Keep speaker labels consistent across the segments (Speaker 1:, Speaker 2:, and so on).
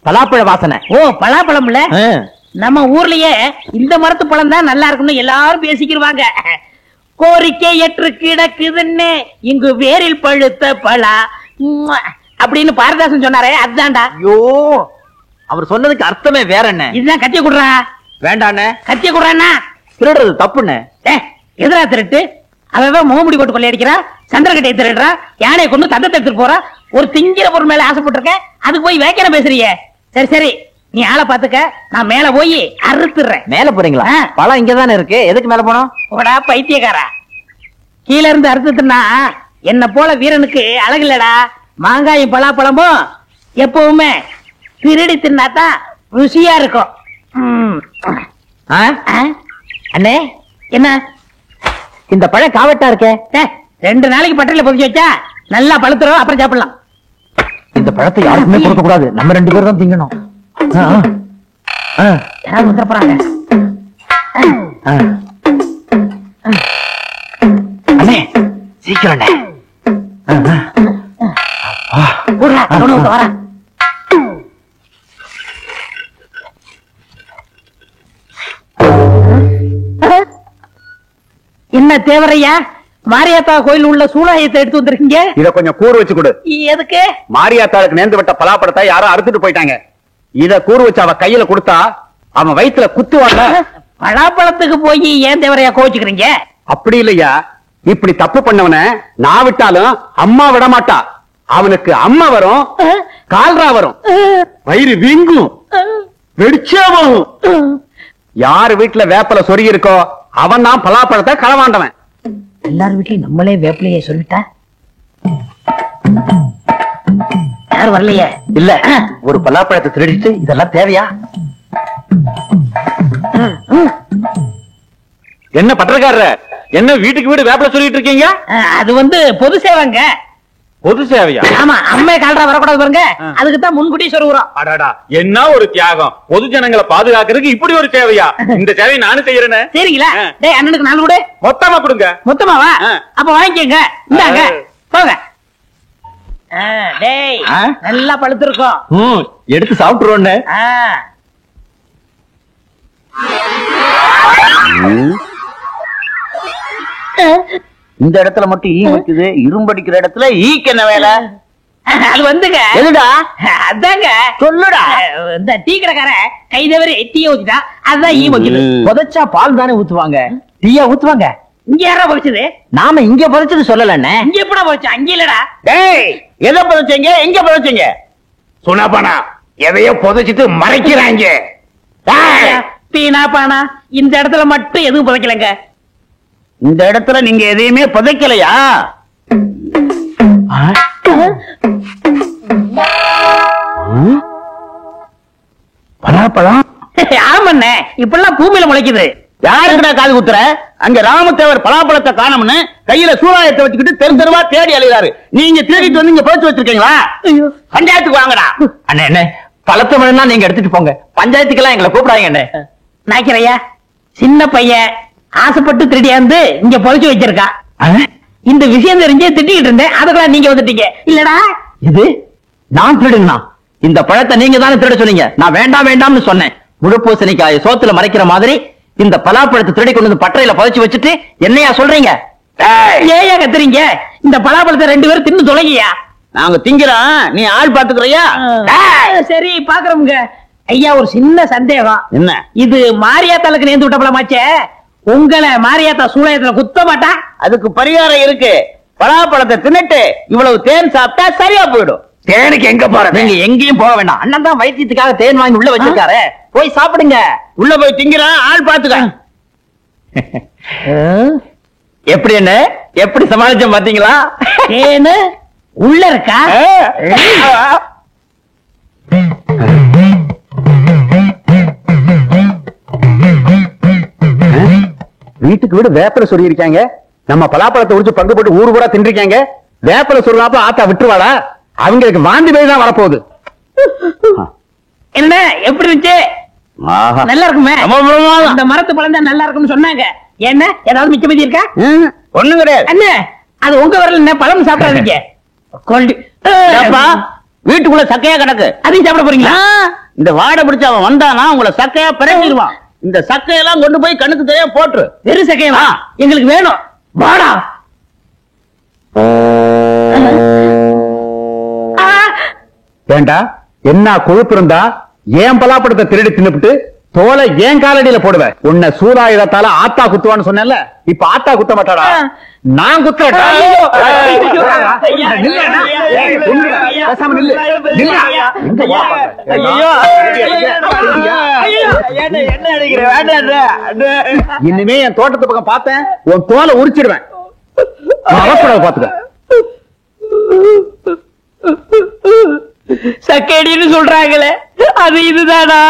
Speaker 1: பலாப்பழ வாசனை.
Speaker 2: ஓ பலாப்பழம்ல நம்ம ஊர்லயே இந்த மரத்து பழம் தான் நல்லா இருக்கும்னு எல்லாரும் பேசிக்கிருவாங்க. கோரிக்கை ஏற்று கிடக்குதுன்னு இங்கு வேரில் பழுத்த பலா அப்படின்னு பாரதாசன் சொன்னாரே அதுதான்டா.
Speaker 1: ஐயோ அவர் சொன்னதுக்கு அர்த்தமே வேற என்ன.
Speaker 2: இதுதான் கத்திய குடுறா.
Speaker 1: வேண்டாண்ணே.
Speaker 2: கத்திய குடுறான்னா
Speaker 1: திருடுறது தப்புண்ணே.
Speaker 2: எதிரா திருட்டு அவன் முகமுடி போட்டு கொள்ளையடிக்கிறா, சந்திரகட்டையை திருடுறா, யானையை கொண்டு தந்தத்தை எடுத்துட்டு போறா. ஒரு திங்கிற பொருள் மேல ஆசைப்பட்டிருக்க, அதுக்கு போய் வேக்கிற பேசுறிய. சரி சரி நீ ஆளை பாத்துக்க, நான் மேல போய் அறுத்துறேன்.
Speaker 1: மேல போறீங்களா? பழம் இங்கதானே இருக்கு, எதுக்கு மேல போனோம்?
Speaker 2: ஓடா பைத்தியக்காரா, கீழ இருந்து அறுத்துனா என்ன போல வீரனுக்கு அழகு இல்லடா. மாங்காயும் பலாப்பழமும் எப்பவுமே திருடி தின்னாதான் ருசியா இருக்கும்.
Speaker 1: அண்ணே
Speaker 2: என்ன
Speaker 1: இந்த பழம் காவட்டா இருக்கே?
Speaker 2: 2 நாளைக்கு பட்டறையில பொதிச்சு வச்சா நல்லா பழுத்துறோம், அப்புறம் சாப்பிடலாம்.
Speaker 1: இந்த பழத்தை யாருக்குமே கொடுக்க கூடாது, நம்ம 2 பேரும் தான் திங்கணும்.
Speaker 2: யாராவது வந்துட போறாங்க.
Speaker 1: அண்ணே சீக்கிரம் அண்ணே.
Speaker 2: வர என்ன தேவரையா, மாரியாத்தா கோயில் உள்ள சூளாயத்தை எடுத்து வந்திருக்கீங்க.
Speaker 3: இத கொஞ்சம் கூறு வச்சு கொடு.
Speaker 2: எதுக்கு?
Speaker 3: மாரியாத்தாளுக்கு நேர்ந்து விட்ட பலாப்பழத்தை யாரோ அறுத்துட்டு போயிட்டாங்க. இத கூறு வச்சு அவ கையில கொடுத்தா அவன் வயிற்றுல குத்துவாங்க.
Speaker 2: பலாப்பழத்துக்கு போய் ஏன் தேவரையா கோச்சுக்கிறீங்க?
Speaker 3: அப்படி இல்லையா, இப்படி தப்பு பண்ணவன நான் விட்டாலும் அம்மா விட மாட்டா. அவனுக்கு அம்மா வரும், கால்ரா வரும், வயிறு வீங்கும், வெடிச்சே போகும். யாரு வீட்டுல வேப்பல சொருகி இருக்கோ அவன் தான் பலாப்பழத்தை களவாண்டவன்.
Speaker 2: எல்லாரும் வீட்லயும் நம்மளே வேப்பிலையே சொல்லிட்டா யாரும் வரலையே.
Speaker 1: இல்ல ஒரு பலாப்பழத்தை திருடிட்டு இதெல்லாம் தேவையா?
Speaker 3: என்ன பட்டக்காரர், என்ன வீட்டுக்கு வீடு வேப்பல சொல்லிட்டு இருக்கீங்க?
Speaker 2: அது பொது சேவைங்க.
Speaker 3: பொது சேவையா?
Speaker 2: ஆமா, அம்மே கால்ரா வரக்கூடாது பாருங்க, அதுக்கு தான் முன்கூட்டி சொல்லுறோம்.
Speaker 3: அடடா, என்ன ஒரு தியாகம்! பொது ஜனங்களை பாதுகாக்கிறதுக்கு இப்படி ஒரு சேவையா? இந்த சேவையை நானும் செய்யறேன்.
Speaker 2: சரிங்களா? டேய் அண்ணனுக்கு 4 கொடு.
Speaker 3: மொத்தமா கொடுங்க.
Speaker 2: மொத்தமாவா? அப்ப வாங்கிக்கங்க. இந்தாங்க போங்க. டேய் நல்லா பழுத்திருக்கும்,
Speaker 1: எடுத்து சாப்பிட்டுருவோன்னு. இந்த இடத்துல மட்டும் ஈ வைக்குது, இரும்படிக்கிற இடத்துல ஈக்கு என்ன வேலை?
Speaker 2: அது வந்துங்க.
Speaker 1: எதுடா?
Speaker 2: அதாங்க
Speaker 1: சொல்லுடா.
Speaker 2: இந்த டீ கடைக்கார கை தவறி டீய ஊத்திட்டா அதுதான் ஈ வைக்குது.
Speaker 1: புதைச்சா பால் தானே ஊத்துவாங்க, டீயா ஊத்துவாங்க?
Speaker 2: இங்க யாரா பொறிச்சது?
Speaker 1: நாம இங்க புதைச்சது சொல்லலண்ணே.
Speaker 2: இங்க எப்படா பொறிச்சா? அங்க இல்லடா.
Speaker 1: டேய் எதை புதைச்சீங்க, எங்க புதைச்சீங்க?
Speaker 3: சுனாபானா எதையோ புதைச்சிட்டு மறைக்கிறாங்க.
Speaker 2: பீனா பானா இந்த இடத்துல மட்டும் எதுவும் புதைக்கலங்க.
Speaker 1: இந்த இடத்துல நீங்க எதையுமே புதைக்கலையா? பலாப்பழம்?
Speaker 2: ஆமாண்ணே, இப்பெல்லாம் பூமியில முளைக்குது.
Speaker 1: யாருக்குடா காது குத்துற? அங்க ராமதேவர் பலாப்பழத்தை காணோம்னு கையில சூறாயத்தை வச்சுக்கிட்டு தெரு தெருவா தேடி அலைகிறாரு. நீங்க தேடிட்டு வந்து இங்க புதைச்சு வச்சிருக்கீங்களா? பஞ்சாயத்துக்கு வாங்கடா. அண்ணே என்ன பழத்தை வேணும்னா நீங்க எடுத்துட்டு போங்க, பஞ்சாயத்துக்கெல்லாம் எங்களை கூப்பிடாங்க. அண்ணே
Speaker 2: நாய்க்கிறையா, சின்ன பையன் ஆசைப்பட்டு திருடியாந்து இங்க புதைச்சு வச்சிருக்கான். இந்த விஷயம் தெரிஞ்சே திட்டிக்கிட்டு இருந்தேன், அதுக்கெல்லாம் நீங்க வந்துட்டீங்க இல்லடா.
Speaker 1: இது நான் திருடுங்கண்ணா? இந்த பழத்தை நீங்க தானே திருட சொன்னீங்க, நான் வேண்டாம் வேண்டாம்னு சொன்னேன். முழுப்பூசணிக்காய சோத்துல மறைக்கிற மாதிரி இந்த பலாப்பழத்தை திருடி கொண்டு வந்து பட்டறையில புதைச்சு வச்சுட்டு என்னையா சொல்றீங்க?
Speaker 2: ஏயா கத்துறீங்க? இந்த பலாப்பழத்தை 2 பேரும் தின்னு தொலைங்கயா.
Speaker 1: நாங்க திங்கிறோம், நீ ஆள் பாத்துக்கிறியா?
Speaker 2: சரி பாக்குறோம்ங்க. ஐயா ஒரு சின்ன சந்தேகம்.
Speaker 1: என்ன?
Speaker 2: இது மாரியாத்தாளுக்கு நேர்ந்து விட்ட பழமாச்சே, உங்களை மாரியாத்தா சூளையத்துல குத்த மாட்டா?
Speaker 1: அதுக்கு பரிகாரம் இருக்கு. பலாப்பழத்தை தின்னுட்டு இவ்வளவு தேன் சாப்பிட்டா சரியா போயிடும்.
Speaker 3: தேனுக்கு எங்க போற?
Speaker 1: நீங்க எங்கேயும் போக வேண்டாம், அண்ணன் தான் வைத்தியத்துக்காக தேன் வாங்கி உள்ள வச்சிருக்காரு, போய் சாப்பிடுங்க. உள்ள போய் திங்கிறான், ஆள் பாத்துக்க. எப்படி என்ன எப்படி சமாளிச்சோம் பாத்தீங்களா?
Speaker 2: தேனு உள்ள இருக்கா?
Speaker 3: வீட்டுக்கு வீடு வேப்பல சொல்லி இருக்காங்க, நம்ம பலாப்பழத்தை உரிச்சு பங்கு போட்டு ஊரு பூரா தின்றிருக்காங்க. வேப்பல சொல்லாப்ப ஆத்தா விட்டுருவாடா? அவங்களுக்கு வாந்தி பேய் தான் வரப்போகுது.
Speaker 2: என்ன எப்படி இருந்துச்சு? நல்லா இருக்குமே. இந்த மரத்து பழம் தான் நல்லா இருக்கும்னு சொன்னாங்க. என்ன ஏதாவது மிச்ச மீதி இருக்கா?
Speaker 1: ஒண்ணும் கிடையாது.
Speaker 2: என்ன அது உங்க வரல, என்ன பழம் சாப்பிடாதீங்க.
Speaker 1: வீட்டுக்குள்ள சக்கையா கிடக்கு.
Speaker 2: அதையும் சாப்பிட போறீங்களா?
Speaker 1: இந்த வாடை பிடிச்ச அவன் வந்தானா உங்களை சக்கையா பிறங்கிடுவான். இந்த சக்கையெல்லாம் கொண்டு போய் கண்ணுக்கு தெரியாம போட்டு.
Speaker 2: வெறும் சக்கையா எங்களுக்கு வேணும். வாடா.
Speaker 3: வேண்டா என்ன கொழுப்பு இருந்தா ஏன் பலாப்படத்தை திருடி தின்னுபிட்டு தோலை ஏன் காலடியில போடுவேன். உன்னை சூதாயுதத்தால ஆத்தா குத்துவான்னு சொன்னேன்ல, இப்ப ஆத்தா குத்த மாட்டாடா, நான் குத்துறேன். இனிமே என் தோட்டத்து பக்கம் பார்த்தேன் உன் தோலை உரிச்சிடுவேன். பாத்துக்க.
Speaker 2: சக்கடின்னு சொல்றாங்களே அது இதுதானா?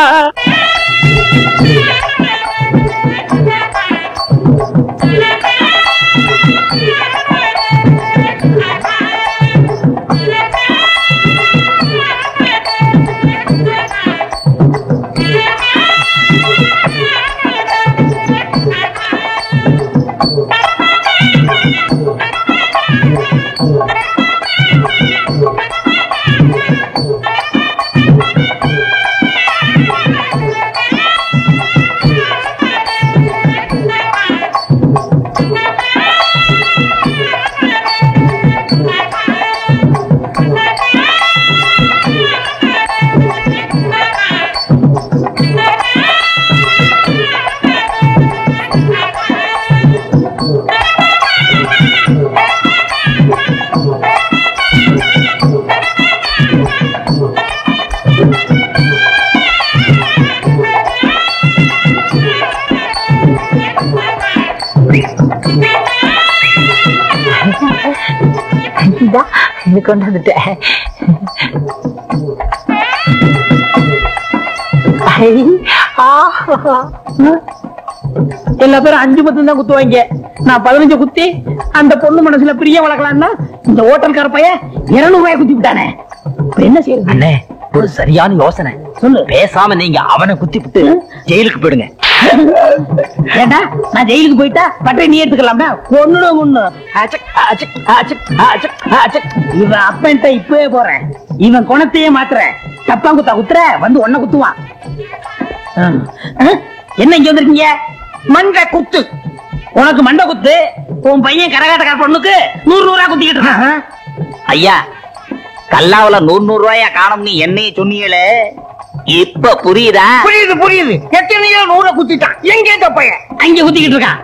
Speaker 2: கொண்டாந்துட்டேன். எல்லா பேரும் 5 10 தான் குத்துவாங்க. நான் 15 குத்தி அந்த பொண்ணு மனசுல பிரிய வளர்க்கலாம்னா இந்த ஹோட்டல்கார பையன் 200 ரூபாய் குத்தி விட்டானே. என்ன செய்யறது? அண்ணே ஒரு சரியான யோசனை சொல்லு. பேசாம நீங்க அவனை குத்தி விட்டு ஜெயிலுக்கு போயிடுங்க. ஏண்டா நான் ஜெயிலுக்கு போயிட்டா பட்டை நீ எடுத்துக்கலாம்டா. ஒண்ணு இவன் அப்பன்ட்ட இப்பவே போறேன். இவன் குணத்தையே மாத்துறேன். தப்பா குத்தா குத்துற வந்து ஒன்ன குத்துவான். என்ன இங்க வந்திருக்கீங்க? மண்டை குத்து. உனக்கு மண்டை குத்து. உன் பையன் கரகாட்டக்கார பொண்ணுக்கு 100 ரூபாய் குத்திக்கிட்டு இருக்கான்.
Speaker 4: ஐயா கல்லாவுல 100 ரூபாயா காணும் நீ என்னைய சொன்னீங்களே, இப்ப புரியுதா?
Speaker 2: புரியுது. எத்தனையோ 100 குத்திட்டான். எங்க இந்த பையன் அங்க குத்திக்கிட்டு இருக்கான்.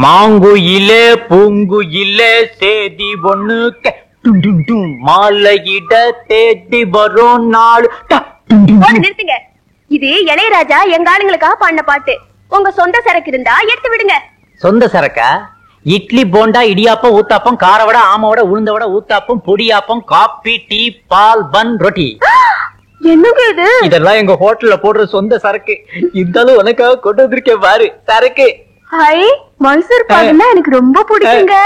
Speaker 4: மாங்குயிலே பூங்குயிலே சேதி ஒண்ணு மாலையிட தேடி வரும் நாள்.
Speaker 5: நிறுத்துங்க. இது இளையராஜா எங்க ஆளுங்களுக்காக பாடின பாட்டு. உங்க சொந்த சரக்கு இருந்தா எடுத்து விடுங்க.
Speaker 4: சொந்த சரக்கா? இட்லி போண்டா இடியாப்பம் ஊத்தாப்பம் காரவடை ஆமவடை உளுந்தவடை ஊத்தாப்பம் பொடியாப்பம் காபி டீ பால் பன் ரொட்டி.
Speaker 5: என்னங்க இது?
Speaker 4: இதெல்லாம் எங்க ஹோட்டல்ல போடுற சொந்த சரக்கு. இருந்தாலும் உனக்காக கொண்டு வந்திருக்கேன் பாரு சரக்கு.
Speaker 5: ஹாய், மைசூர் பாக்குன்னா எனக்கு ரொம்ப பிடிக்குங்க.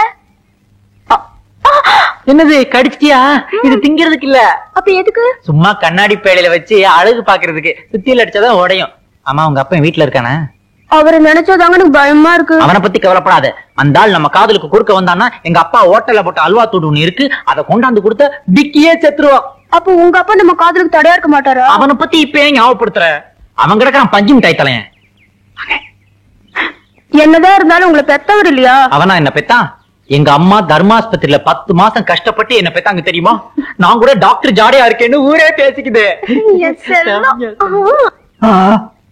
Speaker 4: என்னது கடிச்சிட்டியா? இது திங்கிறதுக்கு இல்ல.
Speaker 5: அப்ப எதுக்கு?
Speaker 4: சும்மா கண்ணாடி பேடையில வச்சு அழகு பாக்குறதுக்கு. சுத்தியில அடிச்சாதான் உடையும். ஆமா உங்க அப்பா வீட்டுல இருக்கானே?
Speaker 5: அவரை நினைச்சதாங்க எனக்கு பயமா இருக்கு.
Speaker 4: அவனை பத்தி கவலைப்படாத. அந்த ஆள் நம்ம காதலுக்கு குறுக்க வந்தானா எங்க அப்பா ஹோட்டல்ல போட்ட அல்வா தூடு ஒண்ணு இருக்கு, அதை கொண்டாந்து கொடுத்த டிக்கியே செத்துருவான்.
Speaker 5: அப்ப உங்க அப்பா நம்ம காதலுக்கு தடையா இருக்க மாட்டாரா?
Speaker 4: அவனை பத்தி இப்ப ஞாபகப்படுத்துற. அவன் கிடக்கான் பஞ்சு மிட்டாய் தலையன்.
Speaker 5: என்னதான் இருந்தாலும் உங்களை பெத்தவர் இல்லையா?
Speaker 4: அவனா என்ன பெத்தான்? எங்க அம்மா தர்மாஸ்பத்திரியில 10 மாசம் கஷ்டப்பட்டு என்ன பெத்தாங்க தெரியுமா? நான் கூட டாக்டர் ஜாடையா இருக்கேன்னு ஊரே பேசிக்குது.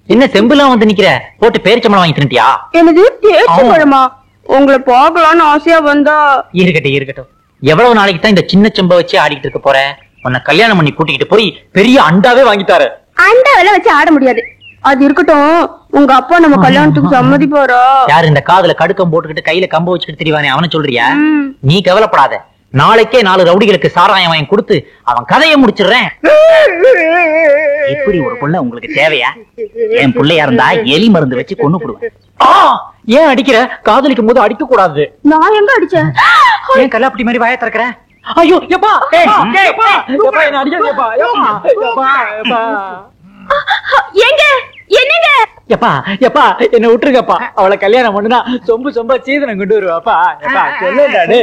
Speaker 4: என்ன செம்புலாம் வந்து நிக்கிற? போட்டு பேரிச்சம்பளம் வாங்கி தின்னுட்டியா?
Speaker 5: என்னது பேரிச்சம்பழமா? உங்களை பார்க்கலான்னு ஆசையா வந்தா.
Speaker 4: இருக்கட்டும். எவ்வளவு நாளைக்கு தான் இந்த சின்ன செம்ப வச்சு ஆடிக்கிட்டு இருக்க போற? உன்னை கல்யாணம் பண்ணி கூட்டிக்கிட்டு போய் பெரிய அண்டாவே வாங்கிட்டாரு.
Speaker 5: அண்டாவெல்லாம் வச்சு ஆட முடியாது. அது இருக்கட்டும், உங்க அப்பா நம்ம கல்யாணத்துக்கு சம்மதிப்பாரா?
Speaker 4: யாரு இந்த காதுல கடுக்கம் போட்டுக்கிட்டு கையில கம்ப வச்சுக்கிட்டு தெரியவானே அவனை சொல்றியா? நீ கவலைப்படாத. நாளைக்கே 4 ரவுடிகளுக்கு சாராயம் வாங்கி கொடுத்து அவன் கதையை முடிச்சிடுறேன். எப்படி ஒரு புள்ள உங்களுக்கு தேவையா? என் பிள்ளையா இருந்தா எலி மருந்து வச்சு கொன்னு போடுவேன். ஏன் அடிக்கிற? காதலிக்கும் போது அடிக்க கூடாது.
Speaker 5: நான் எங்க அடிச்சேன்?
Speaker 4: ஏன் கல்லாப்பட்டி மாதிரி வாய திறக்கிற? ஐயோ எப்பா என்ன அடிக்காதீங்கப்பா.
Speaker 5: எங்க என்னங்க
Speaker 4: எப்பா எப்பா என்ன விட்டுருக்கப்பா, அவளை கல்யாணம் பண்ணுனா சொம்பு சொம்பா சீதனம் கொண்டு வருவாப்பா. எப்பா சொல்லுடாடே.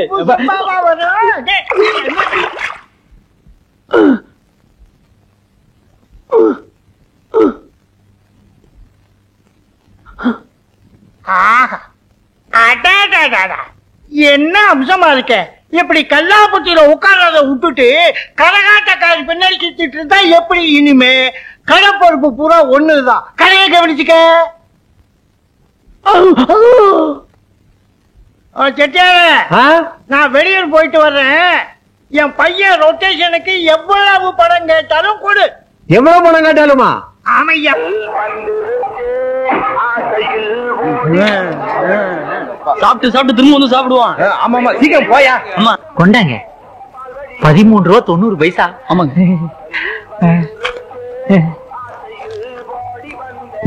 Speaker 2: என்ன அம்சமா இருக்க, இப்படி கல்லாப்பட்டியில உட்கார்றத விட்டுட்டு கரகாட்டக்காரி பின்னாடி சுத்திட்டு இருந்தா எப்படி? இனிமே கடை பொறுப்பு பூரா ஒண்ணுதான், கடையை கவனிச்சுக்க. செட்டியார, நான் வெளியூர் போயிட்டு வர்றேன். என் பையன் ரொட்டேஷனுக்கு எவ்வளவு பணம் கேட்டாலும் கொடு.
Speaker 3: எவ்வளவு பணம் கேட்டாலுமா?
Speaker 2: ஆமையா.
Speaker 1: சாப்பிட்டு சாப்பிட்டு திரும்ப வந்து சாப்பிடுவான்.
Speaker 3: ஆமா சீக்கிரம் போயா.
Speaker 1: ஆமா
Speaker 4: கொண்டாங்க 13 ரூபா 90 பைசா.
Speaker 1: ஆமாங்க.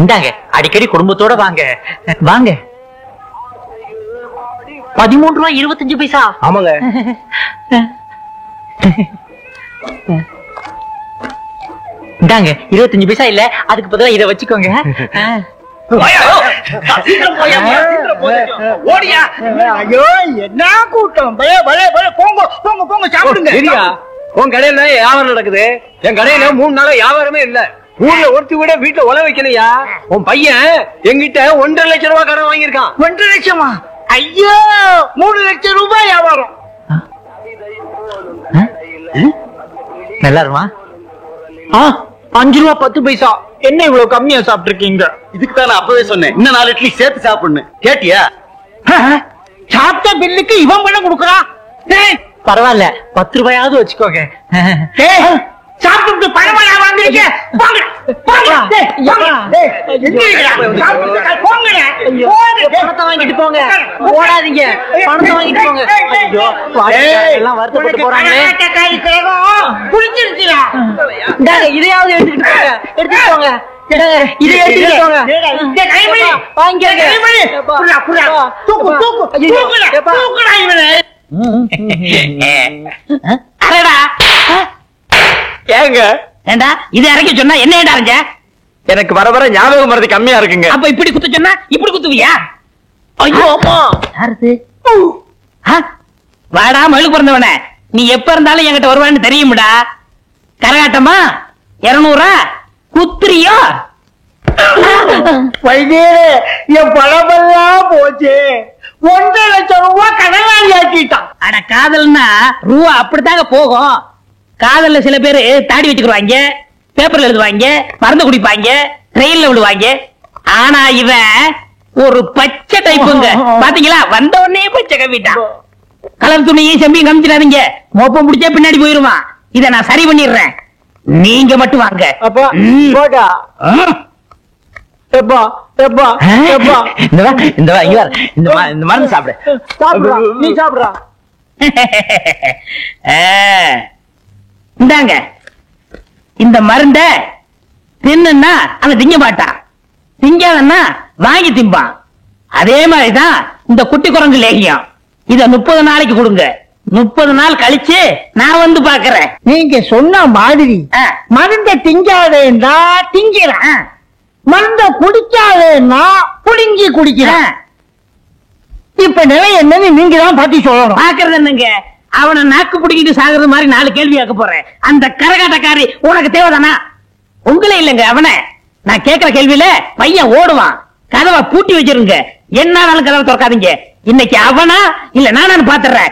Speaker 4: இந்தாங்க, அடிக்கடி குடும்பத்தோட வாங்க வாங்க. 13 ரூபா 25 பைசா.
Speaker 3: ஆமாங்க.
Speaker 4: இந்தாங்க 25 பைசா இல்ல, அதுக்கு பதிலா இதை வச்சுக்கோங்க.
Speaker 2: ஐயோ என்ன கூட்டம்! போங்க போங்க போங்க, சாப்பிடுங்க.
Speaker 3: உன் கடையில வியாபாரம் நடக்குது, என் கடையில 3 நாளா வியாபாரமே இல்ல. ஊர்ல ஒருத்தி கூட வீட்டுல உழ வைக்கலையா? உன் பையன் எங்கிட்ட 1.5 லட்சம் ரூபாய் கடன் வாங்கியிருக்கான்.
Speaker 2: 1.5 லட்சமா? ஐயோ, 3 லட்சம் ரூபாய் வியாபாரம்.
Speaker 4: நல்லா இருமா? 5 ரூபா 10 பைசா. என்ன இவ்வளவு கம்மியா சாப்பிட்டு இருக்கீங்க?
Speaker 1: இதுக்கு தான் நான் அப்பவே சொன்னேன், இன்னும் 4 இட்லி சேர்த்து சாப்பிடணும். கேட்டியா?
Speaker 2: சாப்பிட்ட பில்லுக்கு இவன் பண்ண கொடுக்குறான்.
Speaker 4: பரவாயில்ல, 10 ரூபாயாவது வச்சுக்கோங்க.
Speaker 2: சாப்பிட்டு பணமா வாங்குறீங்க?
Speaker 4: பணத்தை வாங்கிட்டு போங்க, ஓடாதீங்க. பணத்தை வாங்கிட்டு போங்க. எல்லாம் வருத்தப்பட்டு போறாங்களே.
Speaker 2: புரிஞ்சிருச்சுடா.
Speaker 4: இதையாவது எடுத்துக்கிட்டு போங்க, எடுத்துட்டு போங்க. இதை எடுத்துக்கிட்டு போங்க. வாங்கிக்கோங்க.
Speaker 1: ஏங்க
Speaker 2: ஏண்டா இது இறக்கி சொன்னா என்ன அரைஞ்ச?
Speaker 1: எனக்கு வர வர ஞாபகம் மறதி கம்மியா இருக்குங்க.
Speaker 2: அப்ப இப்படி குத்த சொன்னா இப்படி குத்துவியா? ஐயோ அம்மா, யாருது? வாடா மழுக்கு பிறந்தவன, நீ எப்ப இருந்தாலும் என்கிட்ட வருவான்னு தெரியும்டா. கரகாட்டமா 200 குத்துறியோ? வைத்தியரே, என் பணமெல்லாம் போச்சு. 1.5 லட்சம் ரூபாய் கடனாளி ஆக்கிட்டான். அட காதல்னா ரூபா அப்படித்தாங்க போகும். காதல்ல சில பேரு தாடி வச்சுக்குவாங்க, பேப்பர்ல எழுதுவாங்க, மருந்து குடிப்பாங்க, ட்ரெயின்ல விடுவாங்க. ஆனா இவன் ஒரு பச்சை டைப்புங்க. பாத்தீங்களா, வந்த உடனே பச்சை கவிட்டான். கலர் துணியும் செம்பியும் கமிச்சிடாதீங்க, மோப்பம் முடிச்சா பின்னாடி போயிருவான். இத நான் சரி பண்ணிடுறேன், நீங்க மட்டும் வாங்க.
Speaker 1: இந்த மருந்து சாப்பிடு.
Speaker 2: நீ சாப்பிடுறா. இந்தாங்க, இந்த மருந்த தின்னுன்னா அவன் திங்க மாட்டான், திங்காதன்னா வாங்கி திம்பான். அதே மாதிரிதான் இந்த குட்டி குரங்கு லேகியம். இத 30 நாளைக்கு கொடுங்க. 30 நாள் கழிச்சு நான் வந்து பாக்குறேன். நீங்க சொன்ன மாதிரி மருந்த திங்காதேன்னா திங்கிறேன், மருந்த குடிக்காதேன்னா புடுங்கி குடிக்கிறேன். இப்ப நிலை என்னன்னு நீங்க தான் பாத்தி சொல்லணும். பாக்குறது என்னங்க, அவனை நாக்கு பிடிக்கிட்டு சாகுறது மாதிரி 4 கேள்வி கேட்க போறேன். அந்த கரகாட்டக்காரி உனக்கு தேவைதானா? உங்களே இல்லங்க அவனை. நான் கேட்கிற கேள்வியில பையன் ஓடுவான். கதவை பூட்டி வச்சிருங்க, என்னாலும் கதவை திறக்காதீங்க. இன்னைக்கு அவனா இல்ல நானு பாத்துறேன்.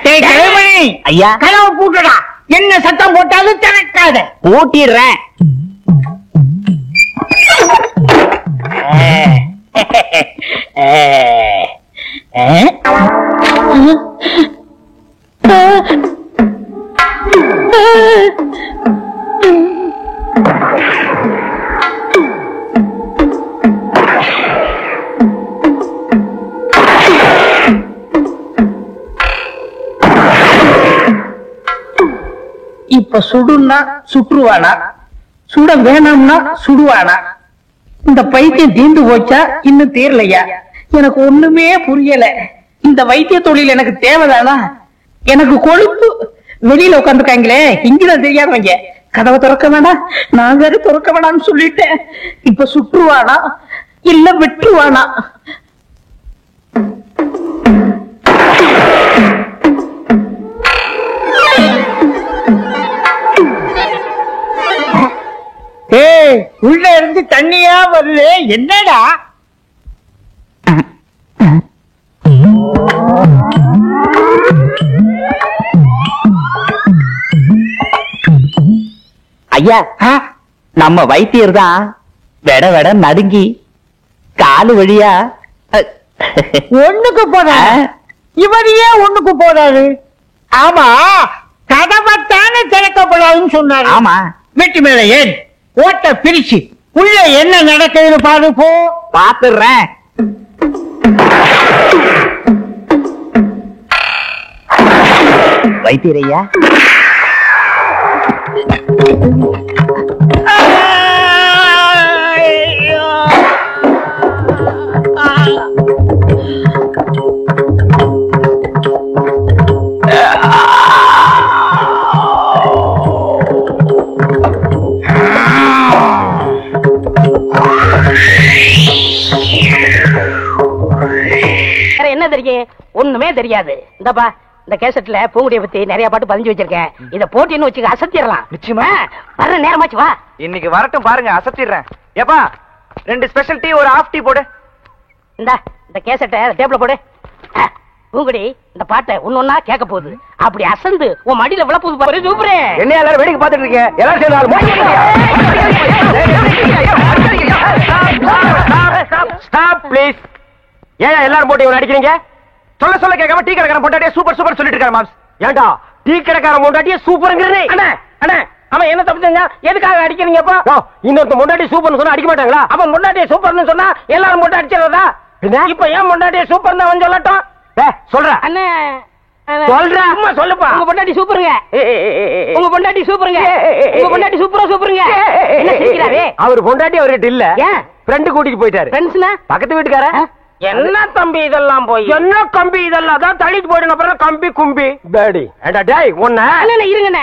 Speaker 2: ஐயா, கதவை பூட்டடா. என்ன சத்தம் போட்டாலும் திறக்காத. பூட்டிடுறேன். இப்ப சுடுன்னா சுற்றுவானா, சுட வேணாம்னா சுடுவானா? இந்த பைத்தியம் தீர்ந்து போச்சா இன்னும் தீரலையா? எனக்கு ஒண்ணுமே புரியல. இந்த வைத்திய தொழில் எனக்கு தேவைதானா? எனக்கு கொழுப்பு. வெளியில உட்காந்துருக்காங்களே, இங்கதான் தெரியாதவங்க. கதவை திறக்க வேணாம், நான் வேற திறக்க வேணாம்னு சொல்லிட்டேன். இப்ப சுற்றுவானா? இல்ல விட்டுவானா? உள்ள இருந்து தண்ணியா வருது, என்னடா?
Speaker 1: ஐயா, நம்ம வைத்தியர் தான் வெட வெட நடுங்கி காலு வழியா
Speaker 2: ஒண்ணுக்கு போற இவர் ஏன் ஒண்ணுக்கு போறாரு? ஆமா, கதவைத்தானே திறக்கப்படாதுன்னு சொன்னாரு.
Speaker 1: ஆமா,
Speaker 2: வீட்டு மேல ஏன் ஓட்ட பிரிச்சு உள்ள என்ன நடக்குதுன்னு பாரு. போ,
Speaker 1: பாத்துறேன். வைத்தியரையா,
Speaker 2: என்ன தெரியும்? ஒண்ணுமே தெரியாது. இந்தப்பா, இந்த கேசட்ல பூங்குடிய பத்தி நிறைய பாட்டு பதிஞ்சு வச்சிருக்கேன். இத போட்டின்னு வச்சுக்க, அசத்திடலாம்.
Speaker 4: நிச்சயமா
Speaker 2: வர்ற நேரமாச்சு, வா.
Speaker 4: இன்னைக்கு வரட்டும் பாருங்க, அசத்திடுறேன். ஏப்பா 2 ஸ்பெஷல் டீ, ஒரு ஆஃப் டீ போடு.
Speaker 2: இந்த கேசட்டை டேபிள்ல போடு. பூங்குடி இந்த பாட்டை ஒன்னொன்னா கேட்க போகுது. அப்படி அசந்து உன் மடியில விழப்போது பாரு. சூப்பரே.
Speaker 3: என்ன எல்லாரும் வேடிக்கை பார்த்துட்டு இருக்கீங்க? எல்லாரும் சேர்ந்து ஏன் எல்லாரும் போட்டு இவனை அடிக்கிறீங்க? சொல்ல சொல்ல கேட்காம டீ கடைக்காரன் பொண்டாட்டியே சூப்பர் சூப்பர் சொல்லிட்டு இருக்காரு மாம்ஸ். ஏன்டா டீ கடைக்காரன் பொண்டாட்டியே சூப்பர்ங்கிறீங்க?
Speaker 2: அண்ணா அண்ணா, அவன் என்ன தப்பு செஞ்சா? எதுக்காக அடிக்கிறீங்கப்பா?
Speaker 3: இன்னொருத்த பொண்டாட்டி சூப்பர்னு சொன்னா அடிக்க மாட்டாங்களா?
Speaker 2: அவன் பொண்டாட்டிய சூப்பர்னு சொன்னா எல்லாரும் போட்டு அடிச்சிடறதா? இப்ப ஏன் பொண்டாட்டிய சூப்பர்னு அவன் சொல்லட்டும்.
Speaker 3: சொல்ற
Speaker 2: அண்ணே,
Speaker 3: சொல்ற,
Speaker 2: சும்மா சொல்லுப்பா. உங்க பொண்டாட்டி சூப்பருங்க, உங்க பொண்டாட்டி சூப்பருங்க, உங்க பொண்டாட்டி சூப்பரா சூப்பருங்க. என்ன சிரிக்கிறாரே?
Speaker 3: அவர் பொண்டாட்டி அவர்கிட்ட இல்ல,
Speaker 2: ஏன்
Speaker 3: ஃப்ரெண்டு கூட்டிட்டு போயிட்டாரு.
Speaker 2: ஃப்ரெண்ட்ஸ்னா
Speaker 3: பக்கத்து வீட்டுக்கார.
Speaker 2: என்ன தம்பி இதெல்லாம் போய்?
Speaker 3: என்ன கம்பி இதெல்லாம்? அதான் தள்ளிட்டு போயிடும். அப்புறம் கம்பி கும்பி பேடி. ஏண்டா டேய் ஒண்ணே
Speaker 2: இருங்கண்ணே,